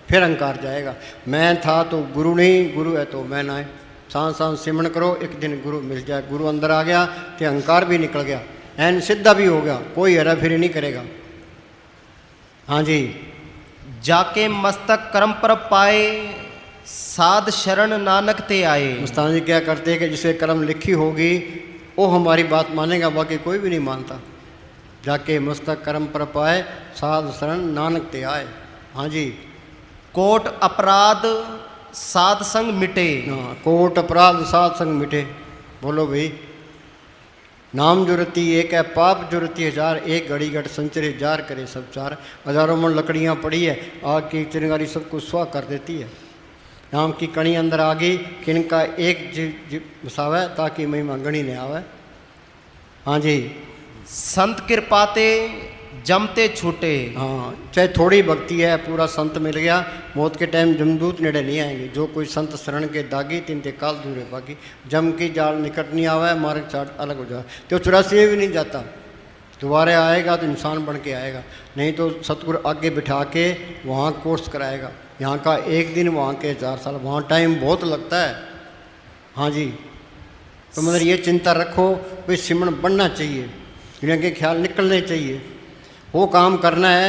फिर अहंकार जाएगा। मैं था तो गुरु नहीं, गुरु है तो मैं ना है। सांस सांस सिमरण करो, एक दिन गुरु मिल जाए। गुरु अंदर आ गया तो अहंकार भी निकल गया, एन सीधा भी हो गया, कोई हेरा फेरी नहीं करेगा। हाँ जी। जाके मस्तक कर्म पर पाए, साध शरण नानक ते आए। मुस्तान जी क्या करते हैं कि जिसे कर्म लिखी होगी वो हमारी बात मानेगा, बाकी कोई भी नहीं मानता। जाके मस्तक कर्म पर पाए, साध शरण नानक ते आए। हाँ जी। कोट अपराध साध संग मिटे। हाँ, कोट अपराध साध संग मिटे। बोलो भाई। नाम जो रती एक है, पाप जो रती 1000। एक घड़ी घट संचरे जार करे सब चार। हजारों मन लकड़ियाँ पड़ी है, आग की चिंगारी सबको स्वाह कर देती है। नाम की कणी अंदर आ गई, किनका एक जीव बसावे, ताकि महिमा गणी ने आवे। हाँ जी। संत कृपाते जमते छूटे। हाँ, चाहे थोड़ी भक्ति है, पूरा संत मिल गया, मौत के टाइम जमदूत नेड़े नहीं आएंगे। जो कोई संत शरण के दागी, तिनते काल दूरे बाकी। जम की जाल निकट नहीं आवा है, मार्ग चाट अलग हो जाए। तो 84 भी नहीं जाता, दोबारा आएगा तो इंसान बन के आएगा, नहीं तो सतगुरु आगे बिठा के वहाँ कोर्स कराएगा। यहाँ का 1 दिन, वहाँ के 4 साल, वहाँ टाइम बहुत लगता है। हाँ जी, तो मतलब ये चिंता रखो भाई सिमरन बढ़ना चाहिए, दुनिया के ख्याल निकलने चाहिए। वो काम करना है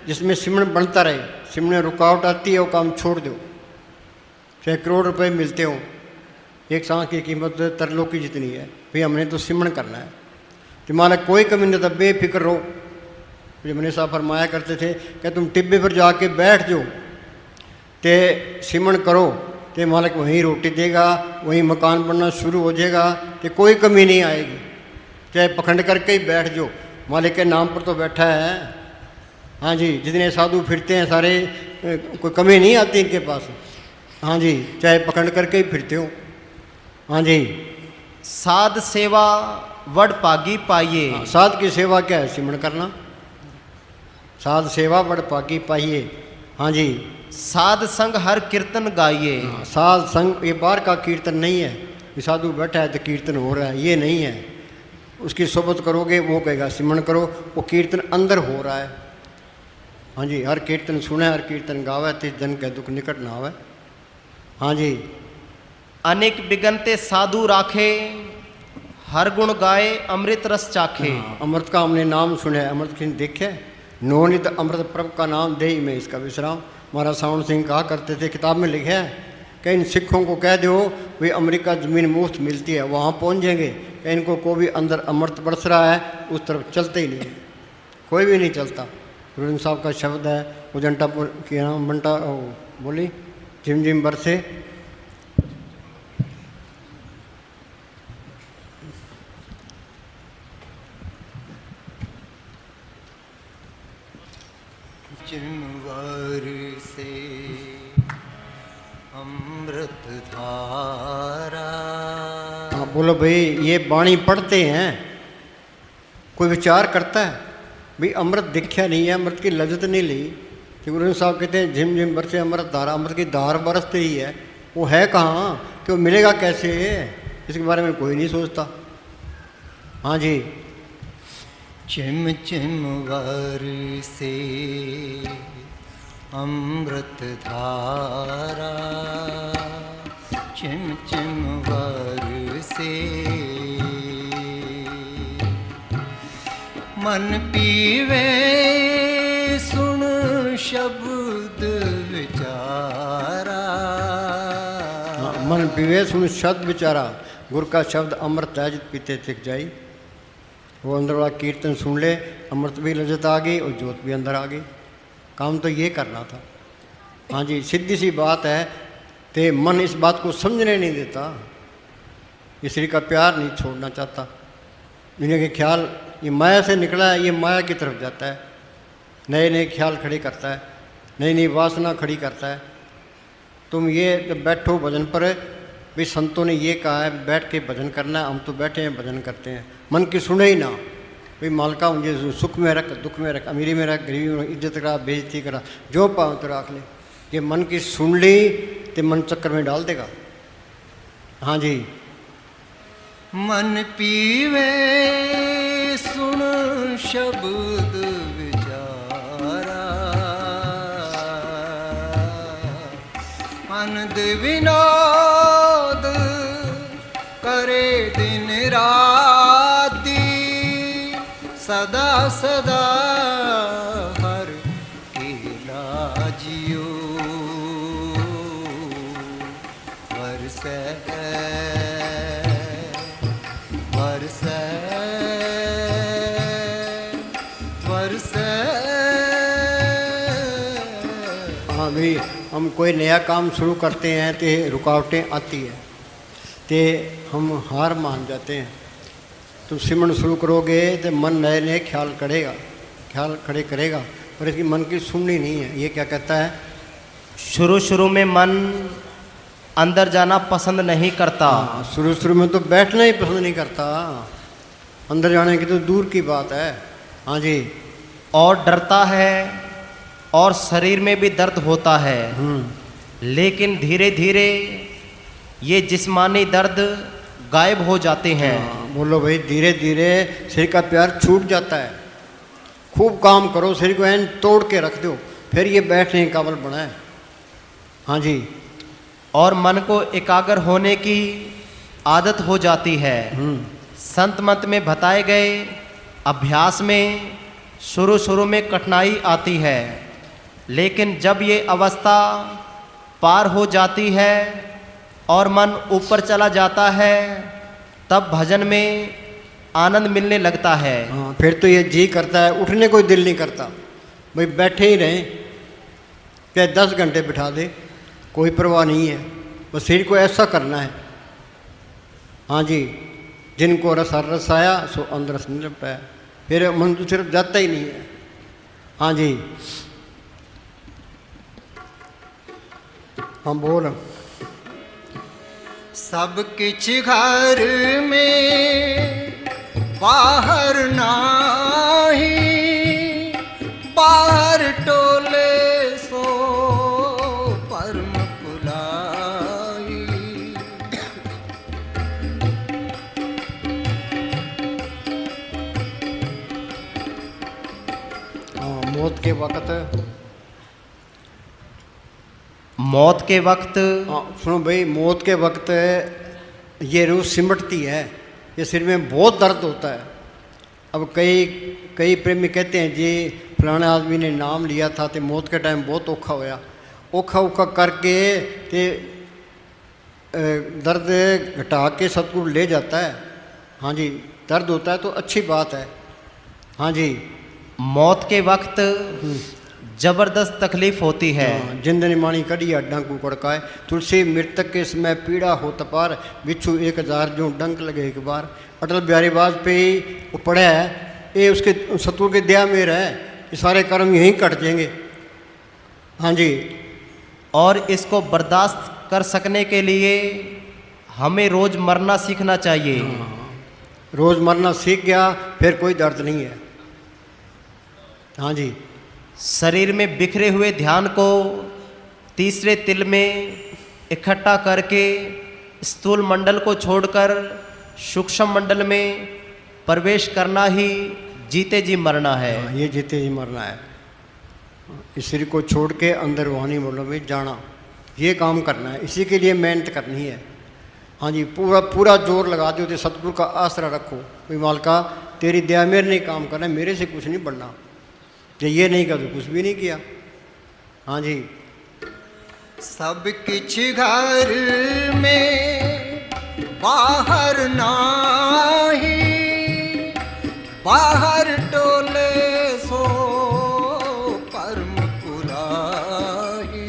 जिसमें सिमरन बनता रहे। सिमरन रुकावट आती है, वो काम छोड़ दो, चाहे करोड़ रुपए मिलते हो। एक सांस की कीमत तरलों की जितनी है, भाई हमने तो सिमरन करना है। तुम्हारा कोई कमी नहीं था, बेफिक्र रहो। जब मैंने साहब फरमाया करते थे कि तुम टिब्बे पर जाके बैठ जाओ ते सिमरन करो, ते मालिक वहीं रोटी देगा, वहीं मकान बनना शुरू हो जाएगा, तो कोई कमी नहीं आएगी। चाहे पखंड करके ही बैठ जाओ, मालिक के नाम पर तो बैठा है। हाँ जी, जितने साधु फिरते हैं सारे, कोई कमी नहीं आती इनके पास। हाँ जी, चाहे पखंड करके ही फिरते हो। हाँ जी, साध सेवा वड पागी पाइये। हाँ, साध की सेवा क्या है? सिमरन करना। साध सेवा वड पागी पाइये। हाँ जी, साध संग हर कीर्तन गाइए। हाँ, साध संग ये बाहर का कीर्तन नहीं है कि साधु बैठा है तो कीर्तन हो रहा है, ये नहीं है। उसकी सोबत करोगे वो कहेगा सिमरन करो, वो कीर्तन अंदर हो रहा है। हाँ जी, हर कीर्तन सुने, हर कीर्तन गावे, ते जन के दुख निकट ना आवे। हाँ जी, अनेक बिगनते साधु राखे, हर गुण गाए अमृत रस चाखे। हाँ, अमृत का हमने नाम सुना है, अमृत किसी देखे? नोनित अमृत प्रभ का नाम दे ही मैं इसका विश्राम। महाराज सावण सिंह कहा करते थे, किताब में लिखे है कि इन सिखों को कह दो भाई अमेरिका ज़मीन मुफ्त मिलती है, वहाँ पहुँच जाएंगे कि इनको को भी अंदर अमृत बरस रहा है, उस तरफ चलते ही नहीं, कोई भी नहीं चलता। गुरु साहब का शब्द है, उजंटा के नाम बंटा बोली झिम झिम बरसे। चिन्वार से अमृत धारा। हाँ बोलो भाई, ये वाणी पढ़ते हैं, कोई विचार करता है भाई अमृत दिखा नहीं है, अमृत की लज्जत नहीं ली। तो गुरु साहब कहते हैं झिम झिम बरसे अमृत धारा, अमृत की धार बरसती ही है, वो है कहाँ कि वो मिलेगा कैसे, इसके बारे में कोई नहीं सोचता। हाँ जी, चिम चिम वर से अमृत धारा, चिम चिम वर से मन पीवे सुन शब्द विचारा। हाँ, मन पीवे सुन शब्द विचारा। गुरु का शब्द अमृत है, जित पीते थिक जाई। वो अंदर वाला कीर्तन सुन ले, अमृत भी लज्जत आ गई और ज्योत भी अंदर आ गई। काम तो ये करना था। हाँ जी, सीधी सी बात है, ते मन इस बात को समझने नहीं देता, ये श्री का प्यार नहीं छोड़ना चाहता। दुनिया के ख्याल ये माया से निकला है, ये माया की तरफ जाता है, नए नए ख्याल खड़े करता है, नई नई वासना खड़ी करता है। तुम ये जब बैठो भजन पर, भाई संतों ने ये कहा है बैठ के भजन करना है, हम तो बैठे हैं भजन करते हैं, मन की सुने ही ना। भाई मालका मुझे सुख में रख, दुख में रख, अमीरी में रख, गरीबी में, इज्जत करा, बेइज्जती करा, जो पाओ तो रख ले। ये मन की सुन ली तो मन चक्कर में डाल देगा। हाँ जी, मन पीवे सुन शब्द विचारा, आनंद विनोद करे दिन राती, सदा सदा हर केला जियो बरसे बरसे बरसे। हाँ भाई, हम कोई नया काम शुरू करते हैं तो रुकावटें आती है, तो हम हार मान जाते हैं। तुम सिमरन शुरू करोगे तो मन नए नए ख्याल करेगा, ख्याल खड़े करेगा, पर इसकी मन की सुननी नहीं है। ये क्या कहता है? शुरू शुरू में मन अंदर जाना पसंद नहीं करता। हाँ, शुरू शुरू में तो बैठना ही पसंद नहीं करता, अंदर जाने की तो दूर की बात है। हाँ जी, और डरता है और शरीर में भी दर्द होता है, लेकिन धीरे धीरे ये जिस्मानी दर्द गायब हो जाते हैं। बोलो भाई, धीरे धीरे शरीर का प्यार छूट जाता है। खूब काम करो, शरीर को एन तोड़ के रख दो, फिर ये बैठने के काबिल बना है। हाँ जी। और मन को एकाग्र होने की आदत हो जाती है। संत मत में बताए गए अभ्यास में शुरू में कठिनाई आती है, लेकिन जब ये अवस्था पार हो जाती है और मन ऊपर चला जाता है, तब भजन में आनंद मिलने लगता है। हाँ, फिर तो ये जी करता है, उठने को दिल नहीं करता। भाई बैठे ही रहें, चाहे 10 घंटे बिठा दे, कोई परवाह नहीं है। बस शरीर को ऐसा करना है। हाँ जी, जिनको रस आया सो अंदर रस नहीं लपटाया, फिर मन तो सिर्फ जाता ही नहीं है। हाँ जी। हाँ बोल। सब किछ घर में बाहर नाही, बाहर टोले सो परम पुलाई। मौत के वक्त, मौत के वक्त, सुनो भाई, मौत के वक्त ये रूह सिमटती है, ये सिर में बहुत दर्द होता है। अब कई प्रेमी कहते हैं जी फलाने आदमी ने नाम लिया था तो मौत के टाइम बहुत औखा होया, औखा करके ते दर्द घटा के सतगुरु ले जाता है। हाँ जी, दर्द होता है तो अच्छी बात है। हाँ जी। मौत के वक्त जबरदस्त तकलीफ होती है। जिंदनी मानी कड़ी अड्डा को कड़काए, तुलसी मृतक के समय पीड़ा हो तपार, बिच्छू 1000 जो डंक लगे एक बार। अटल बिहारी वाजपेयी वो पढ़ा है, ये उसके सतगुरु के दया में है, ये सारे कर्म यहीं कट जाएंगे। हाँ जी। और इसको बर्दाश्त कर सकने के लिए हमें रोज़ मरना सीखना चाहिए। रोज़ मरना सीख गया फिर कोई दर्द नहीं है। हाँ जी। शरीर में बिखरे हुए ध्यान को तीसरे तिल में इकट्ठा करके स्थूल मंडल को छोड़कर सूक्ष्म मंडल में प्रवेश करना ही जीते जी मरना है। ये जीते जी मरना है। इस शरीर को छोड़ के अंदर रूहानी मंडल में जाना, ये काम करना है। इसी के लिए मेहनत करनी है। हाँ जी, पूरा जोर लगा दो, तो सतगुरु का आसरा रखो। भाई मालिका तेरी दया मेरे नहीं काम करना, मेरे से कुछ नहीं बनना। जो ये नहीं कर तो कुछ भी नहीं किया। हाँ जी। सब किछ घर में बाहर नाही, बाहर टोले सो परम पुराही।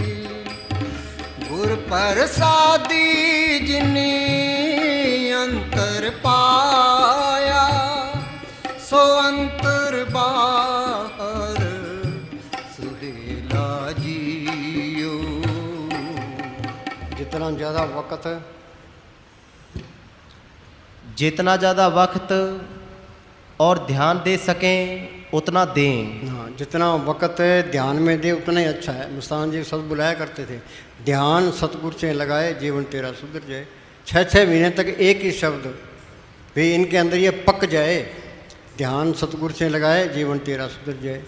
गुर प्रसादी जिनी अंतर पाया, सो अंतर बाहर सुहेला जियो। जितना ज़्यादा वक्त और ध्यान दे सकें उतना दें। हाँ, जितना वक्त ध्यान में दे उतना ही अच्छा है। मुस्तान जी सब बुलाया करते थे, ध्यान सतगुरु से लगाए जीवन तेरा सुधर जाए। 6 महीने तक एक ही शब्द भी इनके अंदर ये पक जाए, ध्यान सतगुरु से लगाए जीवन तेरा सुधर जाए।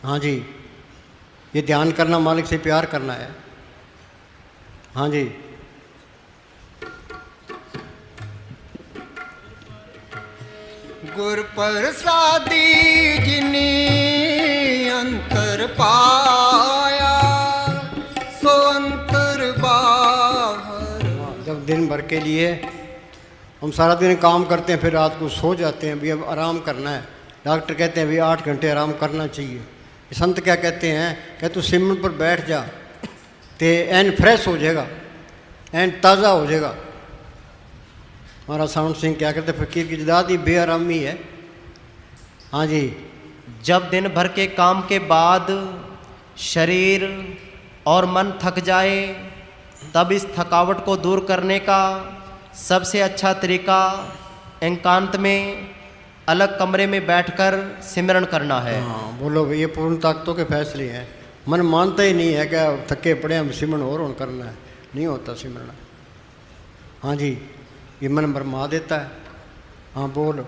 हाँ जी, ये ध्यान करना मालिक से प्यार करना है। हाँ जी। गुर प्रसादी जिनी अंतर पाया, सो अंतर बाहर। जब दिन भर के लिए हम सारा दिन काम करते हैं, फिर रात को सो जाते हैं, भी अब आराम करना है। डॉक्टर कहते हैं भी 8 घंटे आराम करना चाहिए। संत क्या कहते हैं कि तू सिमरन पर बैठ जा, तो एन फ्रेश हो जाएगा, एन ताज़ा हो जाएगा। हमारा साउंड सिंह क्या कहते, फकीर की जदाद ही बेआरामी है। हाँ जी। जब दिन भर के काम के बाद शरीर और मन थक जाए, तब इस थकावट को दूर करने का सबसे अच्छा तरीका एकांत में अलग कमरे में बैठकर सिमरन करना है। हाँ बोलो भाई, ये पूर्ण ताकतों के फैसले हैं। मन मानता ही नहीं है क्या थके पड़े हम सिमरन और करना है, नहीं होता सिमरन। हाँ जी, ये मन भरमा देता है। हाँ बोल।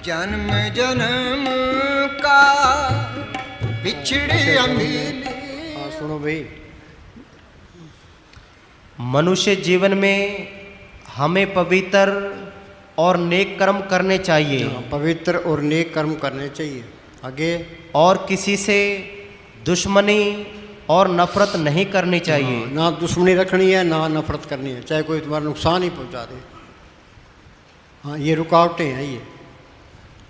जन्म जन्म का बिछड़े अमीली। हाँ सुनो भाई, मनुष्य जीवन में हमें पवित्र और नेक कर्म करने चाहिए। हाँ, पवित्र और नेक कर्म करने चाहिए। आगे, और किसी से दुश्मनी और नफरत नहीं करनी चाहिए। हाँ, ना दुश्मनी रखनी है ना नफरत करनी है, चाहे कोई तुम्हारा नुकसान ही पहुंचा दे। हाँ ये रुकावटें हैं ये।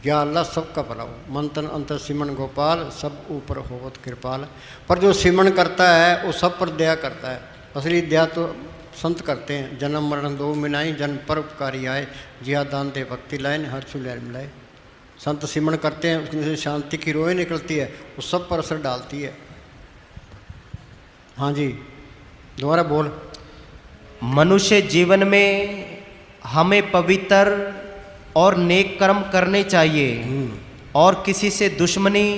या अल्लाह सबका भला हो, मन तन अंतर सिमरन गोपाल, सब ऊपर होवत कृपाल। पर जो सिमरन करता है वो सब पर दया करता है। असली दया तो संत करते हैं। जन्म मरण दो मिनाई, जन्म पर उपकारी आए, जिया दान दे भक्ति लाइन, हर चुलैन मिलाए। संत सिमरन करते हैं, उसमें से शांति की रोए निकलती है, वो सब पर असर डालती है। हाँ जी दोबारा बोल। मनुष्य जीवन में हमें पवित्र और नेक कर्म करने चाहिए और किसी से दुश्मनी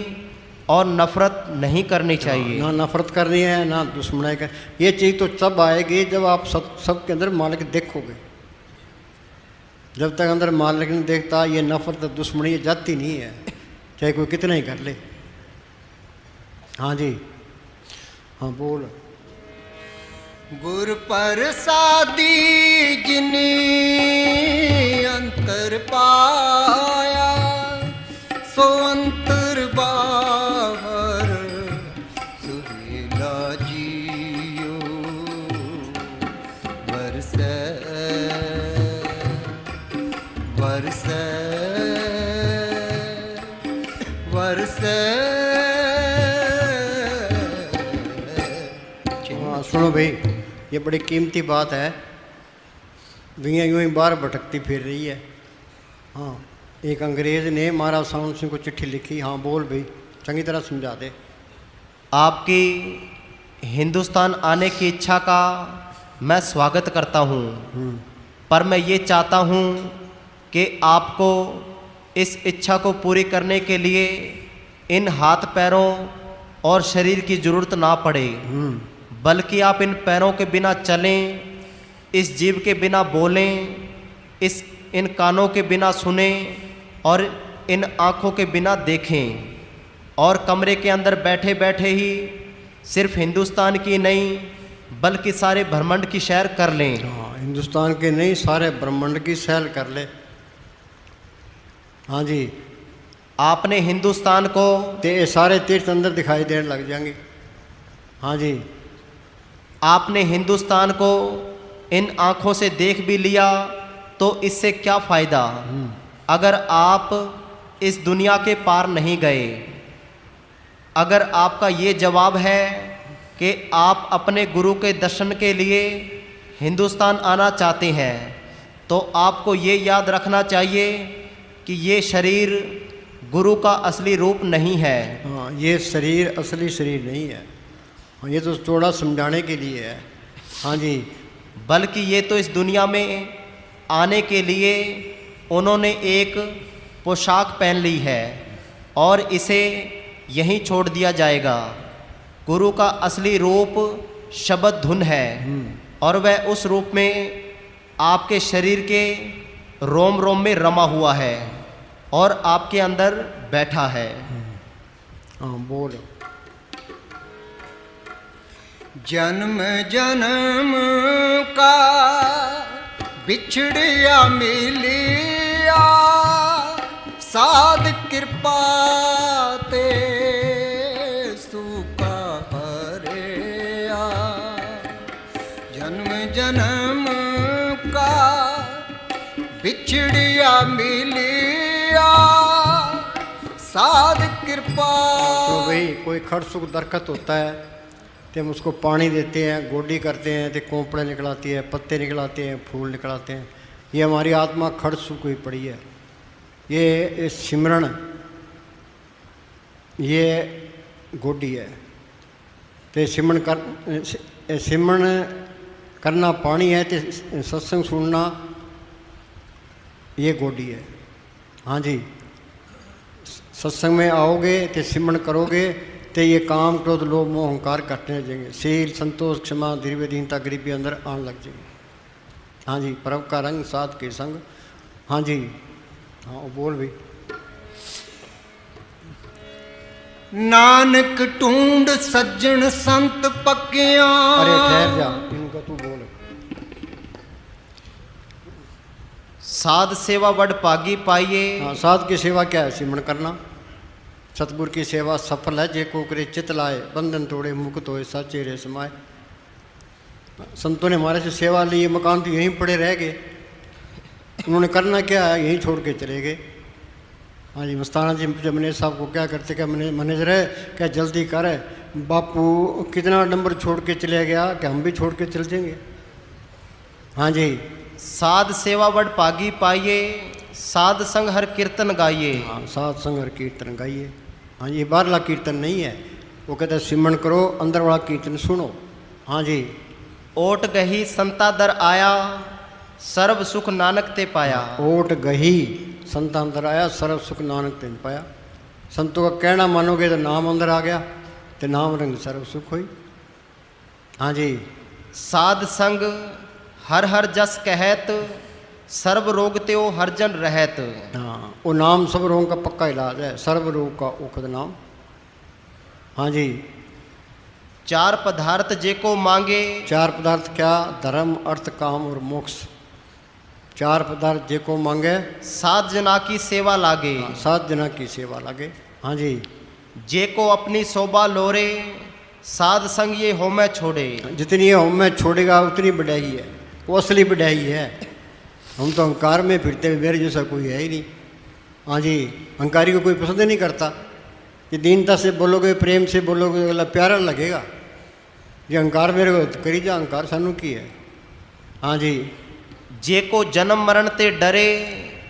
और नफरत नहीं करनी चाहिए। ना नफरत करनी है ना दुश्मनाई कर। ये चीज़ तो तब आएगी जब आप सबके अंदर मालिक देखोगे। जब तक अंदर मालिक नहीं देखता, ये नफरत दुश्मनी ये जाती नहीं है, चाहे कोई कितना ही कर ले। हाँ जी हाँ बोल। गुर प्रसादी जिनी अंतर पाया, सो अंतर बाहर सुहेला जियो। बरसे बरसे बरसे। हाँ सुनो भाई, ये बड़ी कीमती बात है। दुनिया यूँ ही बाहर भटकती फिर रही है। हाँ एक अंग्रेज़ ने महाराज साउंड सिंह को चिट्ठी लिखी। हाँ बोल भाई, चंगी तरह समझा दे। आपकी हिंदुस्तान आने की इच्छा का मैं स्वागत करता हूँ, पर मैं ये चाहता हूँ कि आपको इस इच्छा को पूरी करने के लिए इन हाथ पैरों और शरीर की ज़रूरत ना पड़े, बल्कि आप इन पैरों के बिना चलें, इस जीभ के बिना बोलें, इन कानों के बिना सुनें और इन आँखों के बिना देखें। और कमरे के अंदर बैठे बैठे ही सिर्फ हिंदुस्तान की नहीं बल्कि सारे ब्रह्मांड की सैर कर लें। हाँ हिंदुस्तान के नहीं, सारे ब्रह्मांड की सैर कर ले। हाँ जी, आपने हिंदुस्तान को ते सारे तीर्थ अंदर दिखाई देने लग जाएंगे। हाँ जी, आपने हिंदुस्तान को इन आँखों से देख भी लिया तो इससे क्या फ़ायदा अगर आप इस दुनिया के पार नहीं गए। अगर आपका ये जवाब है कि आप अपने गुरु के दर्शन के लिए हिंदुस्तान आना चाहते हैं, तो आपको ये याद रखना चाहिए कि ये शरीर गुरु का असली रूप नहीं है। हाँ ये शरीर असली शरीर नहीं है। हाँ ये तो थोड़ा समझाने के लिए है। हाँ जी, बल्कि ये तो इस दुनिया में आने के लिए उन्होंने एक पोशाक पहन ली है और इसे यहीं छोड़ दिया जाएगा। गुरु का असली रूप शब्द धुन है और वह उस रूप में आपके शरीर के रोम रोम में रमा हुआ है और आपके अंदर बैठा है। हाँ बोल। जन्म जन्म का बिछड़िया मिलिया, साध कृपा ते सुका हरिया। जन्म जन्म का बिछड़िया मिलिया, साध कृपा। तो भाई कोई खड़ सुख दरखत होता है तो हम उसको पानी देते हैं, गोडी करते हैं तो कोंपड़े निकलाती है, पत्ते निकलाते हैं, फूल निकलाते हैं। ये हमारी आत्मा खड़ सुख हुई पड़ी है। ये सिमरन ये गोडी है। तो सिमरन करना पानी है तो सत्संग सुनना ये गोडी है। हाँ जी, सत्संग में आओगे तो सिमरन करोगे तो ये काम क्रोध लोभ मोह अहंकार कटने जाएंगे। शील संतोष क्षमा धीरे दीनता गरीबी अंदर आने लग जाएंगे। हाँ जी, पर्व का रंग साथ के संग। हाँ जी, हाँ बोल भी। नानक ढूंढ सज्जन संत पक्किया। अरे ठहर जा, इनका तू बोल। साध सेवा बड़ पागी पाइए। हाँ, साध की सेवा क्या है? सिमरन करना। सतगुरु की सेवा सफल है जे को करे चित लाए, बंधन तोड़े मुक्त होए साचे रे समाए। संतों ने हमारे से सेवा ली, ये मकान तो यहीं पड़े रह गए, उन्होंने करना क्या है? यहीं छोड़ के चले गए। हाँ जी, मस्ताना जी जब मैनेजर साहब को क्या करते, क्या मैनेजर है क्या जल्दी कर, बापू कितना नंबर छोड़ के चले गया, क्या हम भी छोड़ के चल जाएंगे? हाँ जी, साध सेवा बड़ पागी पाइए, साध संग हर कीर्तन गाइए। हाँ, साध संग हर कीर्तन गाइए। हाँ, ये बाहरला कीर्तन नहीं है, वो कहते हैं सिमरन करो, अंदर वाला कीर्तन सुनो। हाँ जी, ओट गही संता दर आया, सर्व सुख नानक ते पाया। ओट गही संत अंदर आया, सर्व सुख नानक ते पाया। संतों का कहना मानोगे तो नाम अंदर आ गया, तो नाम रंग सर्व सुख हुई। हाँ जी, साध संग हर हर जस कहत, सर्व रोग त्यो हर जन रहत। हाँ, वो नाम सब रोगों का पक्का इलाज है, सर्व रोग का औखद नाम। हाँ जी, चार पदार्थ जे को मांगे। चार पदार्थ क्या? धर्म अर्थ काम और मोक्ष। चार पदार्थ जे को मांगे, सात जना की सेवा लागे। हाँ, 7 जना की सेवा लगे। हाँ जी, जे को अपनी शोभा लोरे, साध संग ये हो मैं छोड़े। जितनी ये हम में छोड़ेगा उतनी बढ़ाई है, वो असली बढ़ाई है। हम तो अहंकार में फिरते हैं, मेरे जैसा कोई है ही नहीं। हाँ जी, अहंकारी को कोई पसंद नहीं करता। कि दीनता से बोलोगे, प्रेम से बोलोगे, अगला प्यारा लगेगा। ये अहंकार मेरे को करी जा, अहंकार सानू की है। हाँ जी, जे को जन्म मरण ते डरे,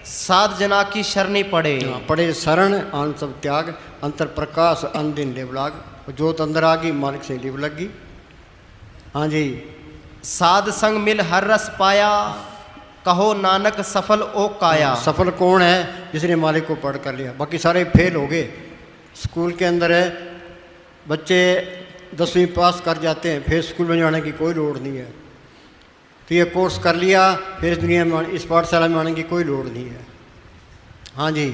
साध जना की शरणी पड़े। हाँ, पड़े शरण आन सब त्याग, अंतर प्रकाश अन दिन लेव लाग। जोत अंदर आ गई, मालिक से लिव लगी। हाँ जी, साध संग मिल हर रस पाया, कहो नानक सफल ओ काया। सफल कौन है? जिसने मालिक को पढ़ कर लिया, बाकी सारे फेल हो गए। स्कूल के अंदर है, बच्चे 10वीं पास कर जाते हैं, फिर स्कूल में जाने की कोई लोड़ नहीं है। तो ये कोर्स कर लिया, फिर इस दुनिया में इस पाठशाला में आने की कोई लोड़ नहीं है। हाँ जी,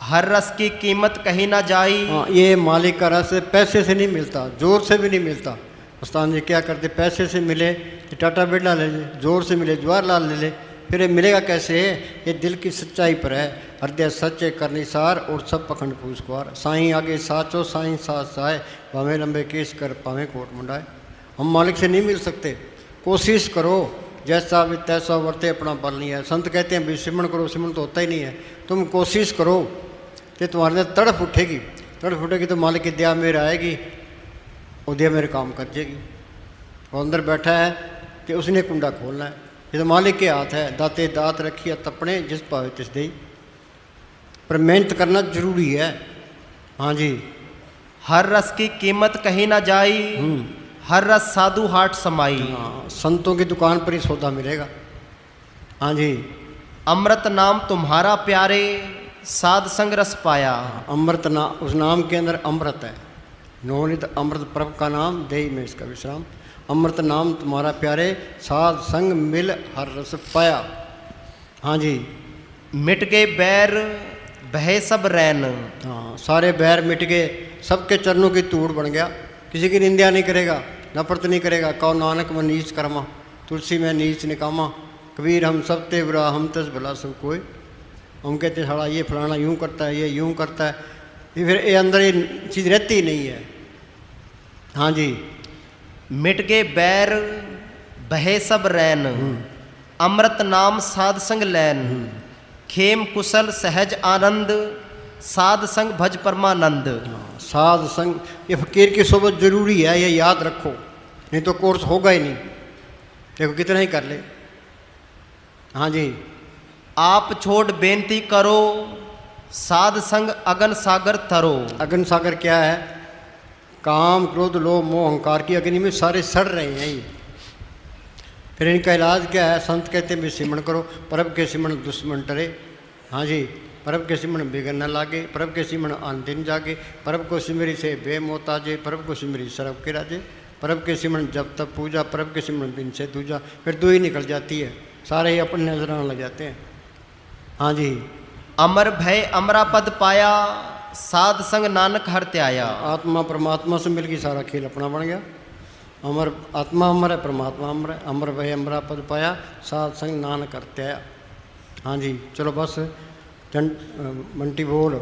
हर रस की कीमत कहीं ना जाई। हाँ, ये मालिक का रस पैसे से नहीं मिलता, जोर से भी नहीं मिलता। उस्ताद जी क्या करते, पैसे से मिले तो टाटा बिरला ले ले, जोर से मिले जवाहरलाल ले ले, फिर ये मिलेगा कैसे? ये दिल की सच्चाई पर है। हृदय सच्चे करनिसार और सब पखंड पूछकुआर। साईं आगे साचो साईं साथ साए, भावें लंबे केस कर पावें कोट मुंडाए। हम मालिक से नहीं मिल सकते, कोशिश करो, जैसा भी तैसा वर्ते, अपना बल नहीं है। संत कहते हैं भी सिमरन करो, सिमरन तो होता ही नहीं है। तुम कोशिश करो तो तुम्हारे अंदर तड़प उठेगी, तड़प उठेगी तो मालिक की दया मेरे आएगी, और दया मेरे काम कर जाएगी। और अंदर बैठा है कि उसने कुंडा खोलना है, ये तो मालिक के हाथ है। दाते दात रखिए तपने, जिस पावे तिस दे। पर मेहनत करना जरूरी है। हाँ जी, हर रस की कीमत कहीं ना जाई, हर रस साधु हाट समाई। हाँ, संतों की दुकान पर ही सौदा मिलेगा। हाँ जी, अमृत नाम तुम्हारा प्यारे, साध संग रस पाया। अमृत नाम, उस नाम के अंदर अमृत है। नवनीत अमृत प्रभ का नाम, दे में इसका विश्राम। अमृत नाम तुम्हारा प्यारे, साध संग मिल हर रस पाया। हाँ जी, मिट गए बैर बहे सब रैन। हाँ, सारे बैर मिट गए, सबके चरणों की धूड़ बन गया। किसी की निंदा नहीं करेगा, नफरत नहीं करेगा। कहो नानक में नीच कर्मा, तुलसी में नीच निकामा। कबीर हम सब ते बुरा, हम तस भला सब कोई। हम कहते साला ये फलाना यूँ करता है, ये यूँ करता है, ये फिर ये अंदर ये चीज़ रहती ही नहीं है। हाँ जी, मिट गए बैर बहे सब रैन, अमृत नाम साध संग लैन। खेम कुशल सहज आनंद, साध संग भज परमानंद। साध संग, ये फकीर की सोबत जरूरी है, ये याद रखो, नहीं तो कोर्स होगा ही नहीं। देखो कितना ही कर ले। हाँ जी, आप छोड़ बेनती करो, साध संग अगन सागर तरो। अग्नि सागर क्या है? काम क्रोध लोभ मोह अहंकार की अग्नि में सारे सड़ रहे हैं ये। फिर इनका इलाज क्या है? संत कहते हैं भी सिमरण करो, परब के सिमरण दुश्मन डरे। हाँ जी, परब के सिमरण बिगड़ न लागे, परब के सिमरण आन दिन जागे, परब को सिमरी से बेमोताजे, परब को सिमरी सरब के राजे, परब के सिमरण जब तब पूजा, परब के सिमरण बिन से दूजा। फिर दो ही निकल जाती है, सारे ही अपने नजर आने लग जाते हैं। हाँ जी, अमर भय अमरा पद पाया, साध संग नानक हर त्याया। आत्मा परमात्मा से मिलकर सारा खेल अपना बन गया। अमर आत्मा अमर है, परमात्मा अमर है। अमर भय अमरा पद पाया, साध संग नानक हर त्याया। हाँ जी, चलो बस मंटी बोल।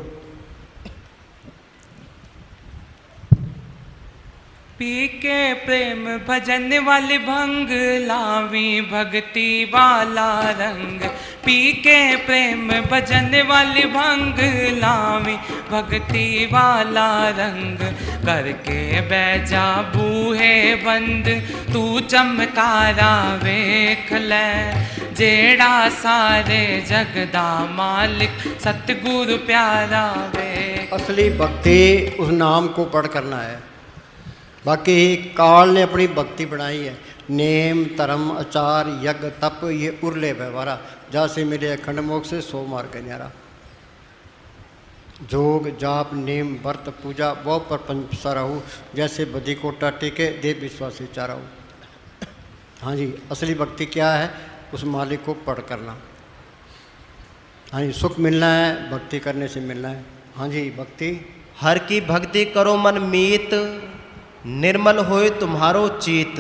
पी के प्रेम भजन वाली भंग, लावी भक्ति वाला रंग। पी के प्रेम भजन वाली भंग, लावी भक्ति वाला रंग। करके बैजा बूहे बंद, तू चमकारा वेख ले। जेड़ा सारे जगदा मालिक, सतगुरु प्यारा वेख। असली भक्ति उस नाम को पढ़ करना है। बाकी काल ने अपनी भक्ति बनाई है। नेम धर्म आचार यज्ञ तप ये उरले व्यवहारा, जैसे मेरे अखंड मोक्ष से सो मार के न्यारा। जोग जाप नेम व्रत पूजा वो प्रपंच साराहू, जैसे बदी कोटा टेके देव विश्वासी चाराहू। हाँ जी, असली भक्ति क्या है? उस मालिक को पढ़ करना। हाँ जी, सुख मिलना है भक्ति करने से मिलना है। हाँ जी, भक्ति हर की भक्ति करो मन मीत, निर्मल होए तुम्हारो चीत।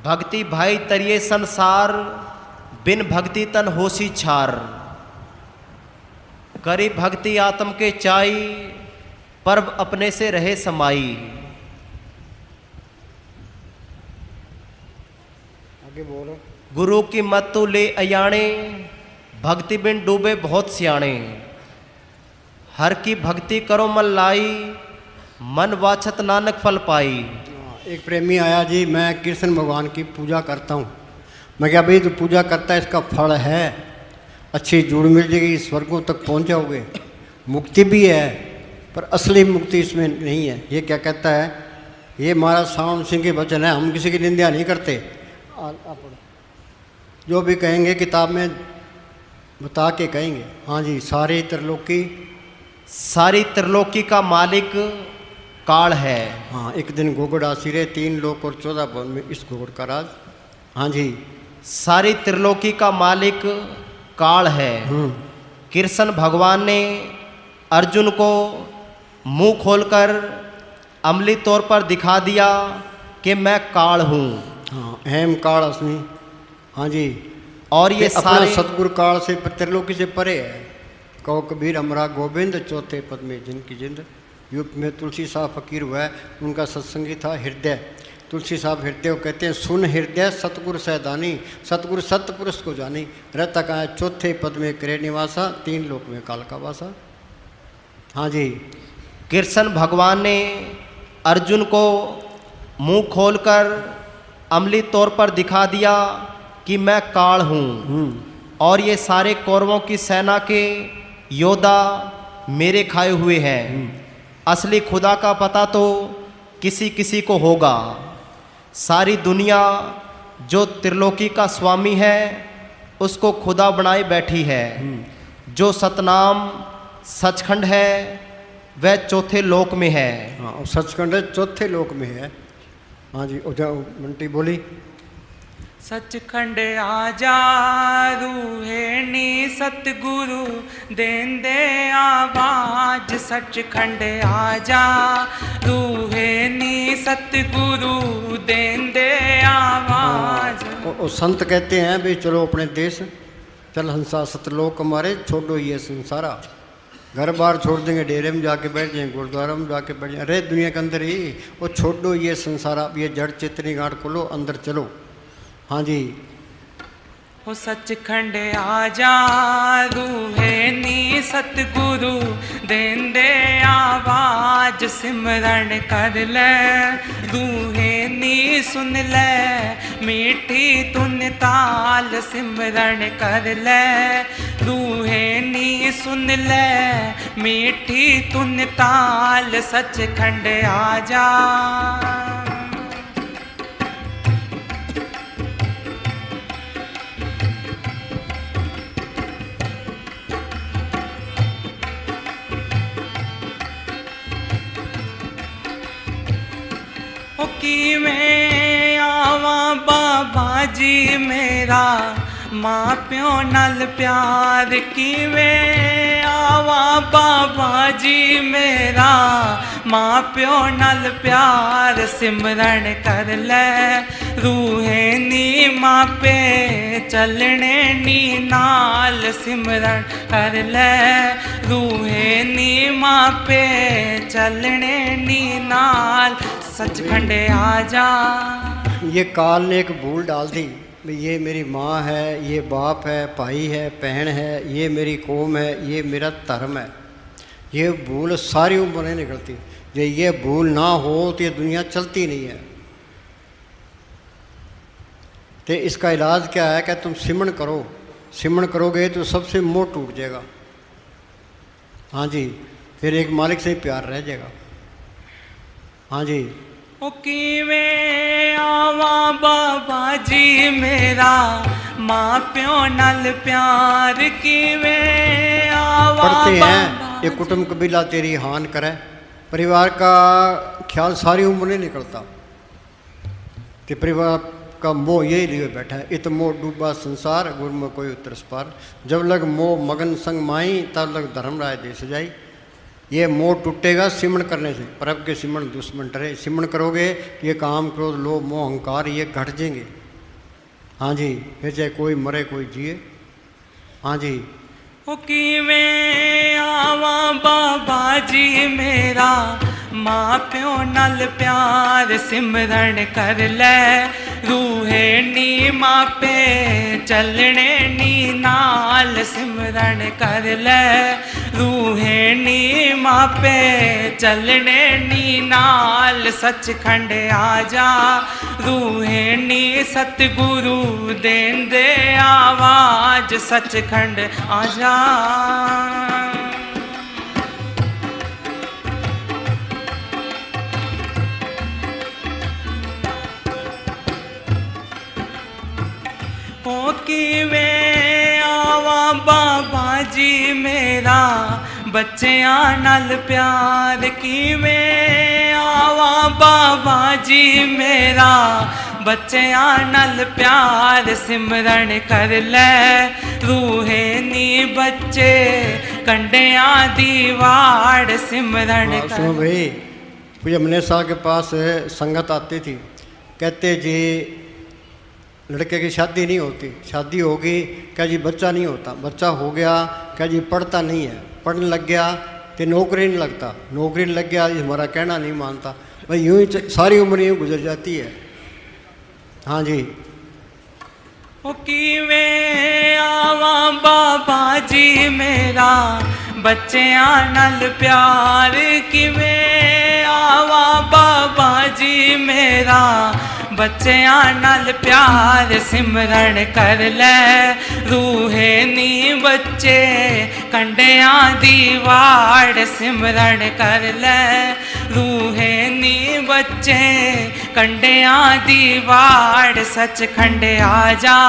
भक्ति भाई तरिए संसार, बिन भक्ति तन होसी छार। करी भक्ति आत्म के चाई, पर्व अपने से रहे समाई। आगे बोलो। गुरु की मत तो ले अयाणे, भक्ति बिन डूबे बहुत सियाणे। हर की भक्ति करो मन लाई, मन वाछत नानक फल पाई। एक प्रेमी आया जी, मैं कृष्ण भगवान की पूजा करता हूँ। मैं क्या भाई, तो पूजा करता है इसका फल है, अच्छी जुड़ मिल जाएगी, स्वर्गों तक पहुँच जाओगे, मुक्ति भी है, पर असली मुक्ति इसमें नहीं है। ये क्या कहता है? ये महाराज सावन सिंह के वचन है, हम किसी की निंदा नहीं करते। जो भी कहेंगे किताब में बता के कहेंगे। हाँ जी, सारी त्रिलोकी का मालिक काल है। हाँ, एक दिन गोगड़ आसिरे 3 लोक और 14 भवन में इस गोगड़ का राज। हाँ जी, सारी त्रिलोकी का मालिक काल है। कृष्ण भगवान ने अर्जुन को मुंह खोलकर अमली तौर पर दिखा दिया कि मैं काल हूँ। हाँ, अहम काल असमी। हाँ जी, और ये सारे सतगुरु काल से त्रिलोकी से परे है। कहो कबीर हमरा गोविंद, चौथे पद में जिनकी जिंद। युग में तुलसी साहब फकीर हुआ है, उनका सत्संगी था हृदय। तुलसी साहब हृदय को कहते हैं, सुन हृदय सतगुरु सैदानी, सतगुरु सत्य पुरुष को जानी। रहता कहाँ है? चौथे पद में करे निवासा, 3 लोक में काल का वासा। हाँ जी, कृष्ण भगवान ने अर्जुन को मुंह खोलकर अमली तौर पर दिखा दिया कि मैं काल हूँ, और ये सारे कौरवों की सेना के योद्धा मेरे खाए हुए हैं। असली खुदा का पता तो किसी किसी को होगा। सारी दुनिया जो त्रिलोकी का स्वामी है उसको खुदा बनाए बैठी है। जो सतनाम सचखंड है वह चौथे लोक में है। हाँ, और सचखंड चौथे लोक में है। हाँ जी, जाओ मंटी बोली। सचखंड आजा रूहेनी सतगुरु देंदे आवाज। सचखंड आजा रूहेनी सतगुरु देंदे आवाज। और संत कहते हैं भाई चलो अपने देश, चल हंसा सतलोक हमारे, छोड़ो ये संसारा। घर बार छोड़ देंगे, डेरे में जाके बैठ जाएंगे, गुरुद्वारा में जाके बैठ जाएंगे, अरे दुनिया के अंदर ही। वो छोड़ो ये संसारा, ये जड़ चेतनी गांठ खोलो, अंदर चलो। हाँ जी, हो सचखंड आजा रूहेनी सतगुरु देंदे आवाज। सिमरण कर ले रूहेनी सुन ले, मीठी तुन ताल। सिमरण कर ले रूहेनी सुन ले, मीठी तुन ताल। सचखंड आजा किवें आवा बाबा जी मेरा माँ प्यो नाल प्यार किवें आवा बाबा जी मेरा माँ प्यो नाल प्यार सिमरन कर ले रूहे नी माँ पे चलने नी नाल सिमरन कर ले रूहे नी माँ पे चलने नी नाल सचखंड आजा। ये काल ने एक भूल डाल दी भाई ये मेरी माँ है, ये बाप है, भाई है, बहन है, ये मेरी कौम है, ये मेरा धर्म है। ये भूल सारी उम्र नहीं निकलती। ये भूल ना हो तो ये दुनिया चलती नहीं है। तो इसका इलाज क्या है कि तुम सिमरन करो, सिमरन करोगे तो सबसे मोह टूट जाएगा। हाँ जी, फिर एक मालिक से प्यार रह जाएगा। हाँ जी। ओ किवें आवा बाबा जी मेरा माँ प्यो नाल प्यार किवें आवा पढ़ते बाबा हैं ये कुटुंब कबीला तेरी हान करे। परिवार का ख्याल सारी उम्र नहीं निकलता। तो परिवार का मोह यही लिए बैठा है। इत मोह डूबा संसार गुर में कोई उतरस पार। जब लग मोह मगन संग माई तब लग धर्म राय दे सजाई। ये मोह टूटेगा सिमरन करने से। परब के सिमरन दुश्मन डरे। सिमरन करोगे ये काम क्रोध लोभ मोह अहंकार ये घट जाएंगे। हाँ जी, फिर चाहे कोई मरे कोई जिए। हाँ जी। ओ किवें आवा बाबा जी मेरा माँ प्यो नाल प्यार सिमरन कर ले रूहे नी माँ पे चलने नी नाल सिमरन कर ले रूहे नी माँ पे चलने नी नाल सचखंड आजा रूहे नी सतगुरु देंदे आवाज सचखंड आजा। ओ किवें आवा बाबा जी मेरा बच्चियां नाल प्यार किवें आवा बाबा जी मेरा बच्चियां नाल प्यार सिमरन कर ले रूहे नी बच्चे कंडियां दी वाड़ सिमरन कर। सुनो भाई, पूज्य मनेश साहब के पास संगत आती थी, कहते जी लड़के की शादी नहीं होती, शादी होगी क्या जी बच्चा नहीं होता, बच्चा हो गया क्या जी पढ़ता नहीं है, पढ़ने लग गया तो नौकरी नहीं लगता, नौकरी नहीं लग गया जी हमारा कहना नहीं मानता। भाई यूँ ही सारी उम्र यूँ गुजर जाती है। हाँ जी। ओ किवें आवा बाबा जी मेरा बच्चियां नाल प्यार किवें आवा बाबा जी मेरा बच्चियां नाल प्यार सिमरन कर ले रूहे नी बच्चे कंडियां दी वाड़ सिमरन कर ले रूहे नी बच्चे कंडियां दी वाड़ सचखंड आजा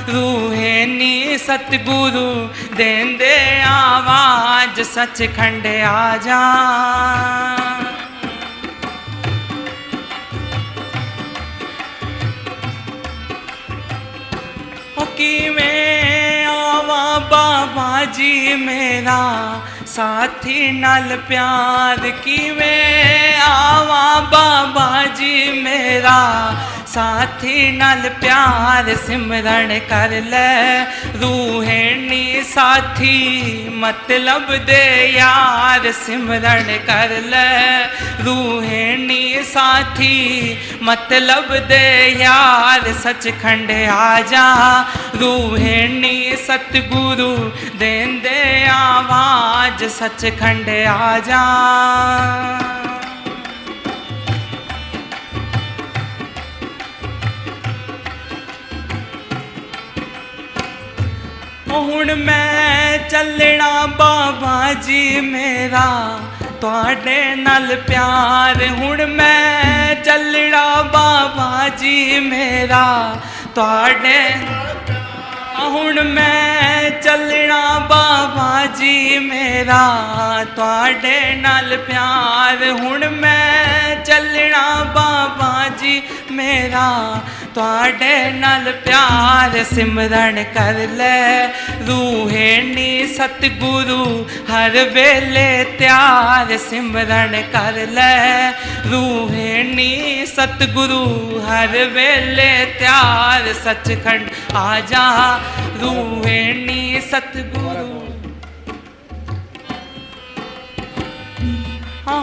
रूहे नी सतगुरु देंदे आवाज सचखंड आजा। ओ किवें आवा बाबा जी मेरा साथी नाल प्यार किवें आवा बाबा जी मेरा साथी नाल प्यार सिमरन कर ले रूहे नी साथी मतलब दे यार सिमरन कर ले रूहे नी साथी मतलब दे यार सचखंड आजा रूहे नी सतगुरु देंदे आवाज सचखंड आजा। हुण मैं चलना बाबा जी मेरा तुहाडे नाल प्यार हुण मैं चलना बाबा जी मेरा तुहाडे हुण मैं चलना बाबा जी जी मेरा तुहाडे नाल प्यार हुण मैं चलना बाबा जी मेरा तुहाडे नाल प्यार सिमरन कर ले रूहे नी सतगुरु हर वेले त्यार सिमरन कर ले रूहे नी सतगुरु हर वेले त्यार सचखंड आजा रूहे नी सतगुरु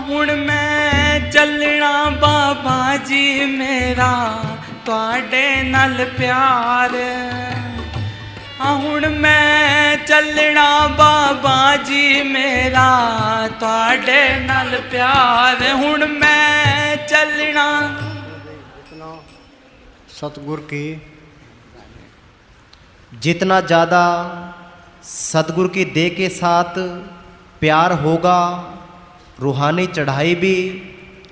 हुण मैं चलना बाबा जी मेरा तुहाडे नाल प्यार हुण मैं चलना बाबा जी मेरा तुहाडे नाल प्यार हुण मैं चलना सतगुर की जितना ज़्यादा सतगुरु की देह के साथ प्यार होगा रूहानी चढ़ाई भी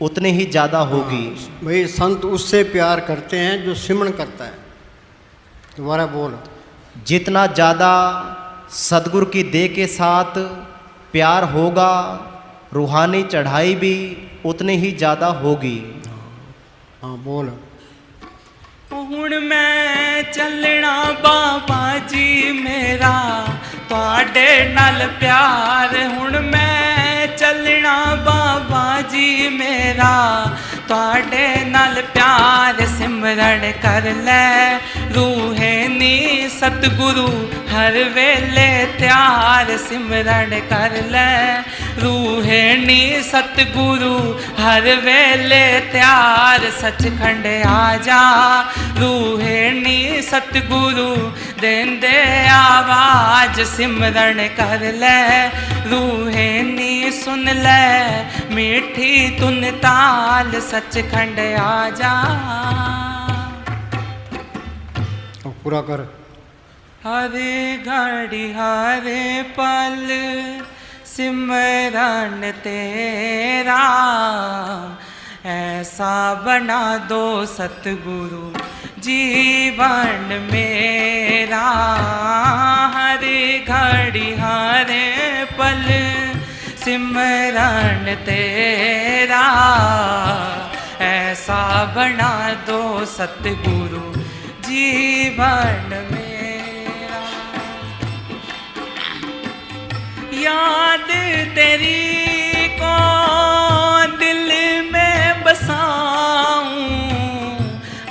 उतनी ही ज़्यादा होगी। भाई संत उससे प्यार करते हैं जो सिमरन करता है। दोबारा बोल। जितना ज़्यादा सतगुरु की देह के साथ प्यार होगा रूहानी चढ़ाई भी उतनी ही ज़्यादा होगी। हाँ बोल। हुण मैं चलना बाबा जी मेरा तुहाडे नाल प्यार हुण मैं चलना बाबा जी मेरा तुहाडे नाल प्यार सिमरन कर ले रूहे नी सतगुरु हर वेले त्यार सिमरन कर ले रूहे नी सतगुरु हर वेले त्यार सचखंड आजा रूहे नी सतगुरु देंदे आवाज सिमरन कर ले रूहे नी सुन ले मीठी तुन ताल सचखंड आजा। पूरा कर। हरे घड़ी हरे पल सिमरन तेरा ऐसा बना दो सतगुरु जीवन मेरा हरे घड़ी हरे पल सिमरन तेरा ऐसा बना दो सतगुरु जीवन मेरा। याद तेरी को दिल में बसाऊं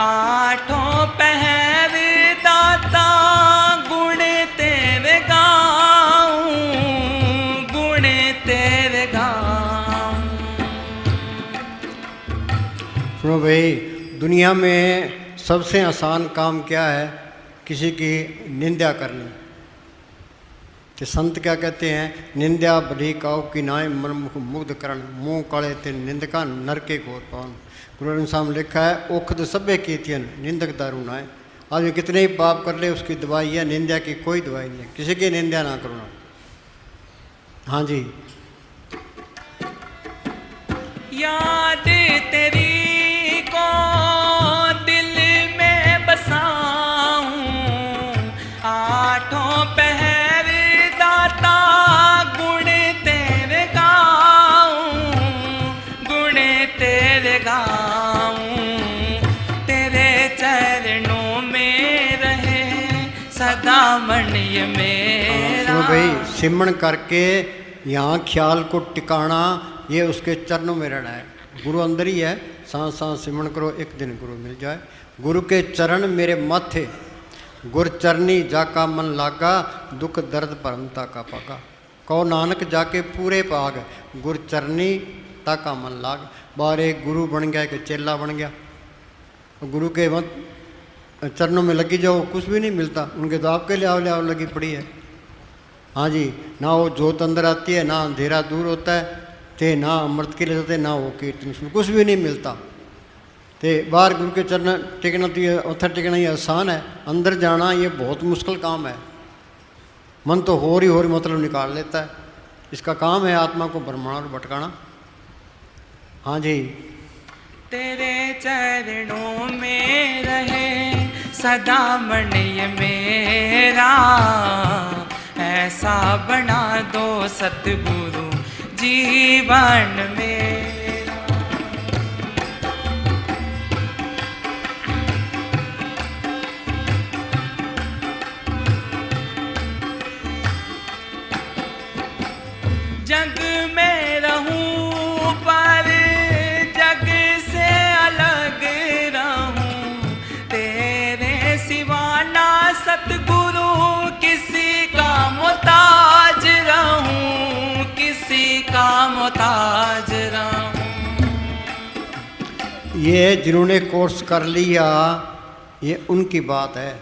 आठों पहर दाता गुण तेरे गाऊं गुण तेरे गाऊं। सुनो भाई, दुनिया में सबसे आसान काम क्या है? किसी की निंदा करनी। कि संत क्या कहते हैं? निंदा भली काऊ की नाय मन मुख मुग्ध करण मुँह काले ते निंदका नरके घोर पावन। गुरु ग्रंथ साहब में लिखा है ओखद सभ्य कीतियन निंदक दारू नाय। आज कितने ही पाप कर ले उसकी दवाई है, निंदा की कोई दवाई नहीं है। किसी की निंदा ना करो। हाँ जी। याद तेरी को दिल में बसाऊं आठों पहर दाता गुण तेरे गाऊं गुण तेरे गाऊं। तेरे चरणों में रहे सदा मन ये मेरा। सुनो भाई, सिमरन करके यहाँ ख्याल को टिकाना ये उसके चरणों में रहना है। गुरु अंदर ही है। सांस सांस सिमरन करो, एक दिन गुरु मिल जाए। गुरु के चरण मेरे माथे गुर चरनी जाका मन लागा दुख दर्द परमता का पागा। कहो नानक जाके पूरे पाग गुर चरनी ताका मन लाग। बार एक गुरु बन गया, एक चेला बन गया। गुरु के मत चरणों में लगी जाओ, कुछ भी नहीं मिलता। उनके तो आपके लिए आओ लगी पड़ी है। हाँ जी, ना वो जोत अंदर आती है, ना अंधेरा दूर होता है, ते ना अमृत के लिए जाते, ना वो कीर्तन, उसमें कुछ भी नहीं मिलता। ते बाहर गुरु के चरण टिकना तो ये उत्थर टिकना ये आसान है, अंदर जाना ये बहुत मुश्किल काम है। मन तो हो रही मतलब निकाल लेता है। इसका काम है आत्मा को भरमाना और भटकाना। हाँ जी। तेरे चरणों में रहे सदा मन ये मेरा ऐसा बना दो सतगुरु जीवन मेरा। जग में रहूं पर जग से अलग रहूं, तेरे सिवा ना सतगुरु किसी का मोहताज रहूं, किसी का मोहताज रहूं। ये जिन्होंने कोर्स कर लिया ये उनकी बात है,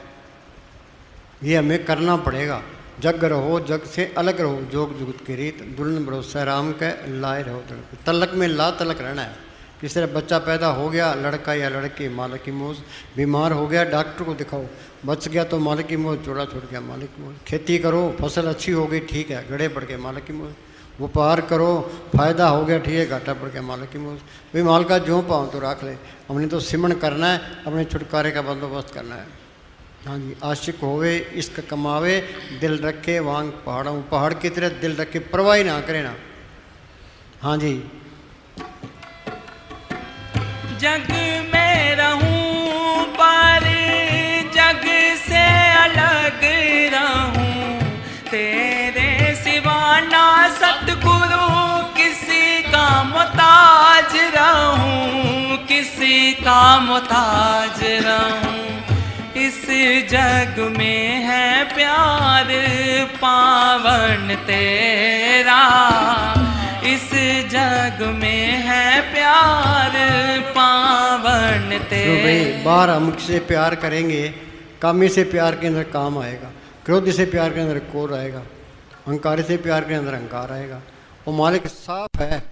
ये हमें करना पड़ेगा। जग रहो जग से अलग रहो, जोग जुगत की रीत दुल्हन भरोसा राम के लाए रहो तलक। तलक में ला तलक रहना है। किस तरह बच्चा पैदा हो गया, लड़का या लड़की मालिक की मौज, बीमार हो गया डॉक्टर को दिखाओ, बच गया तो मालिक की मौज, जोड़ा छूट गया मालिक की मौज। खेती करो फसल अच्छी हो गई ठीक है, गड़े पड़ गए मालिक की मौज। व्यापार करो फायदा हो गया ठीक है, घाटा पड़ गया मालिक की मौज। भाई माल का जो पाओ तो रख ले, हमने तो सिमरण करना है, अपने छुटकारे का बंदोबस्त करना है। हाँ जी, आशिक होवे इश्क कमावे, दिल रखे वांग पहाड़ों, पहाड़ की तरह दिल रखे, परवाही ना करे ना। हाँ जी, जग में रहूं पर जग से अलग रहूं, तेरे सिवा ना सतगुरु किसी का मोहताज रहूं, किसी का मोहताज रहूं। इस जग में है प्यार पावन तेरा, इस जग में है प्यार पावन तो तेरा। भाई बाहर हम से प्यार करेंगे, कामी से प्यार के अंदर काम आएगा, क्रोध से प्यार के अंदर क्रोध आएगा, अहंकार से प्यार के अंदर अहंकार आएगा। वो मालिक साफ है,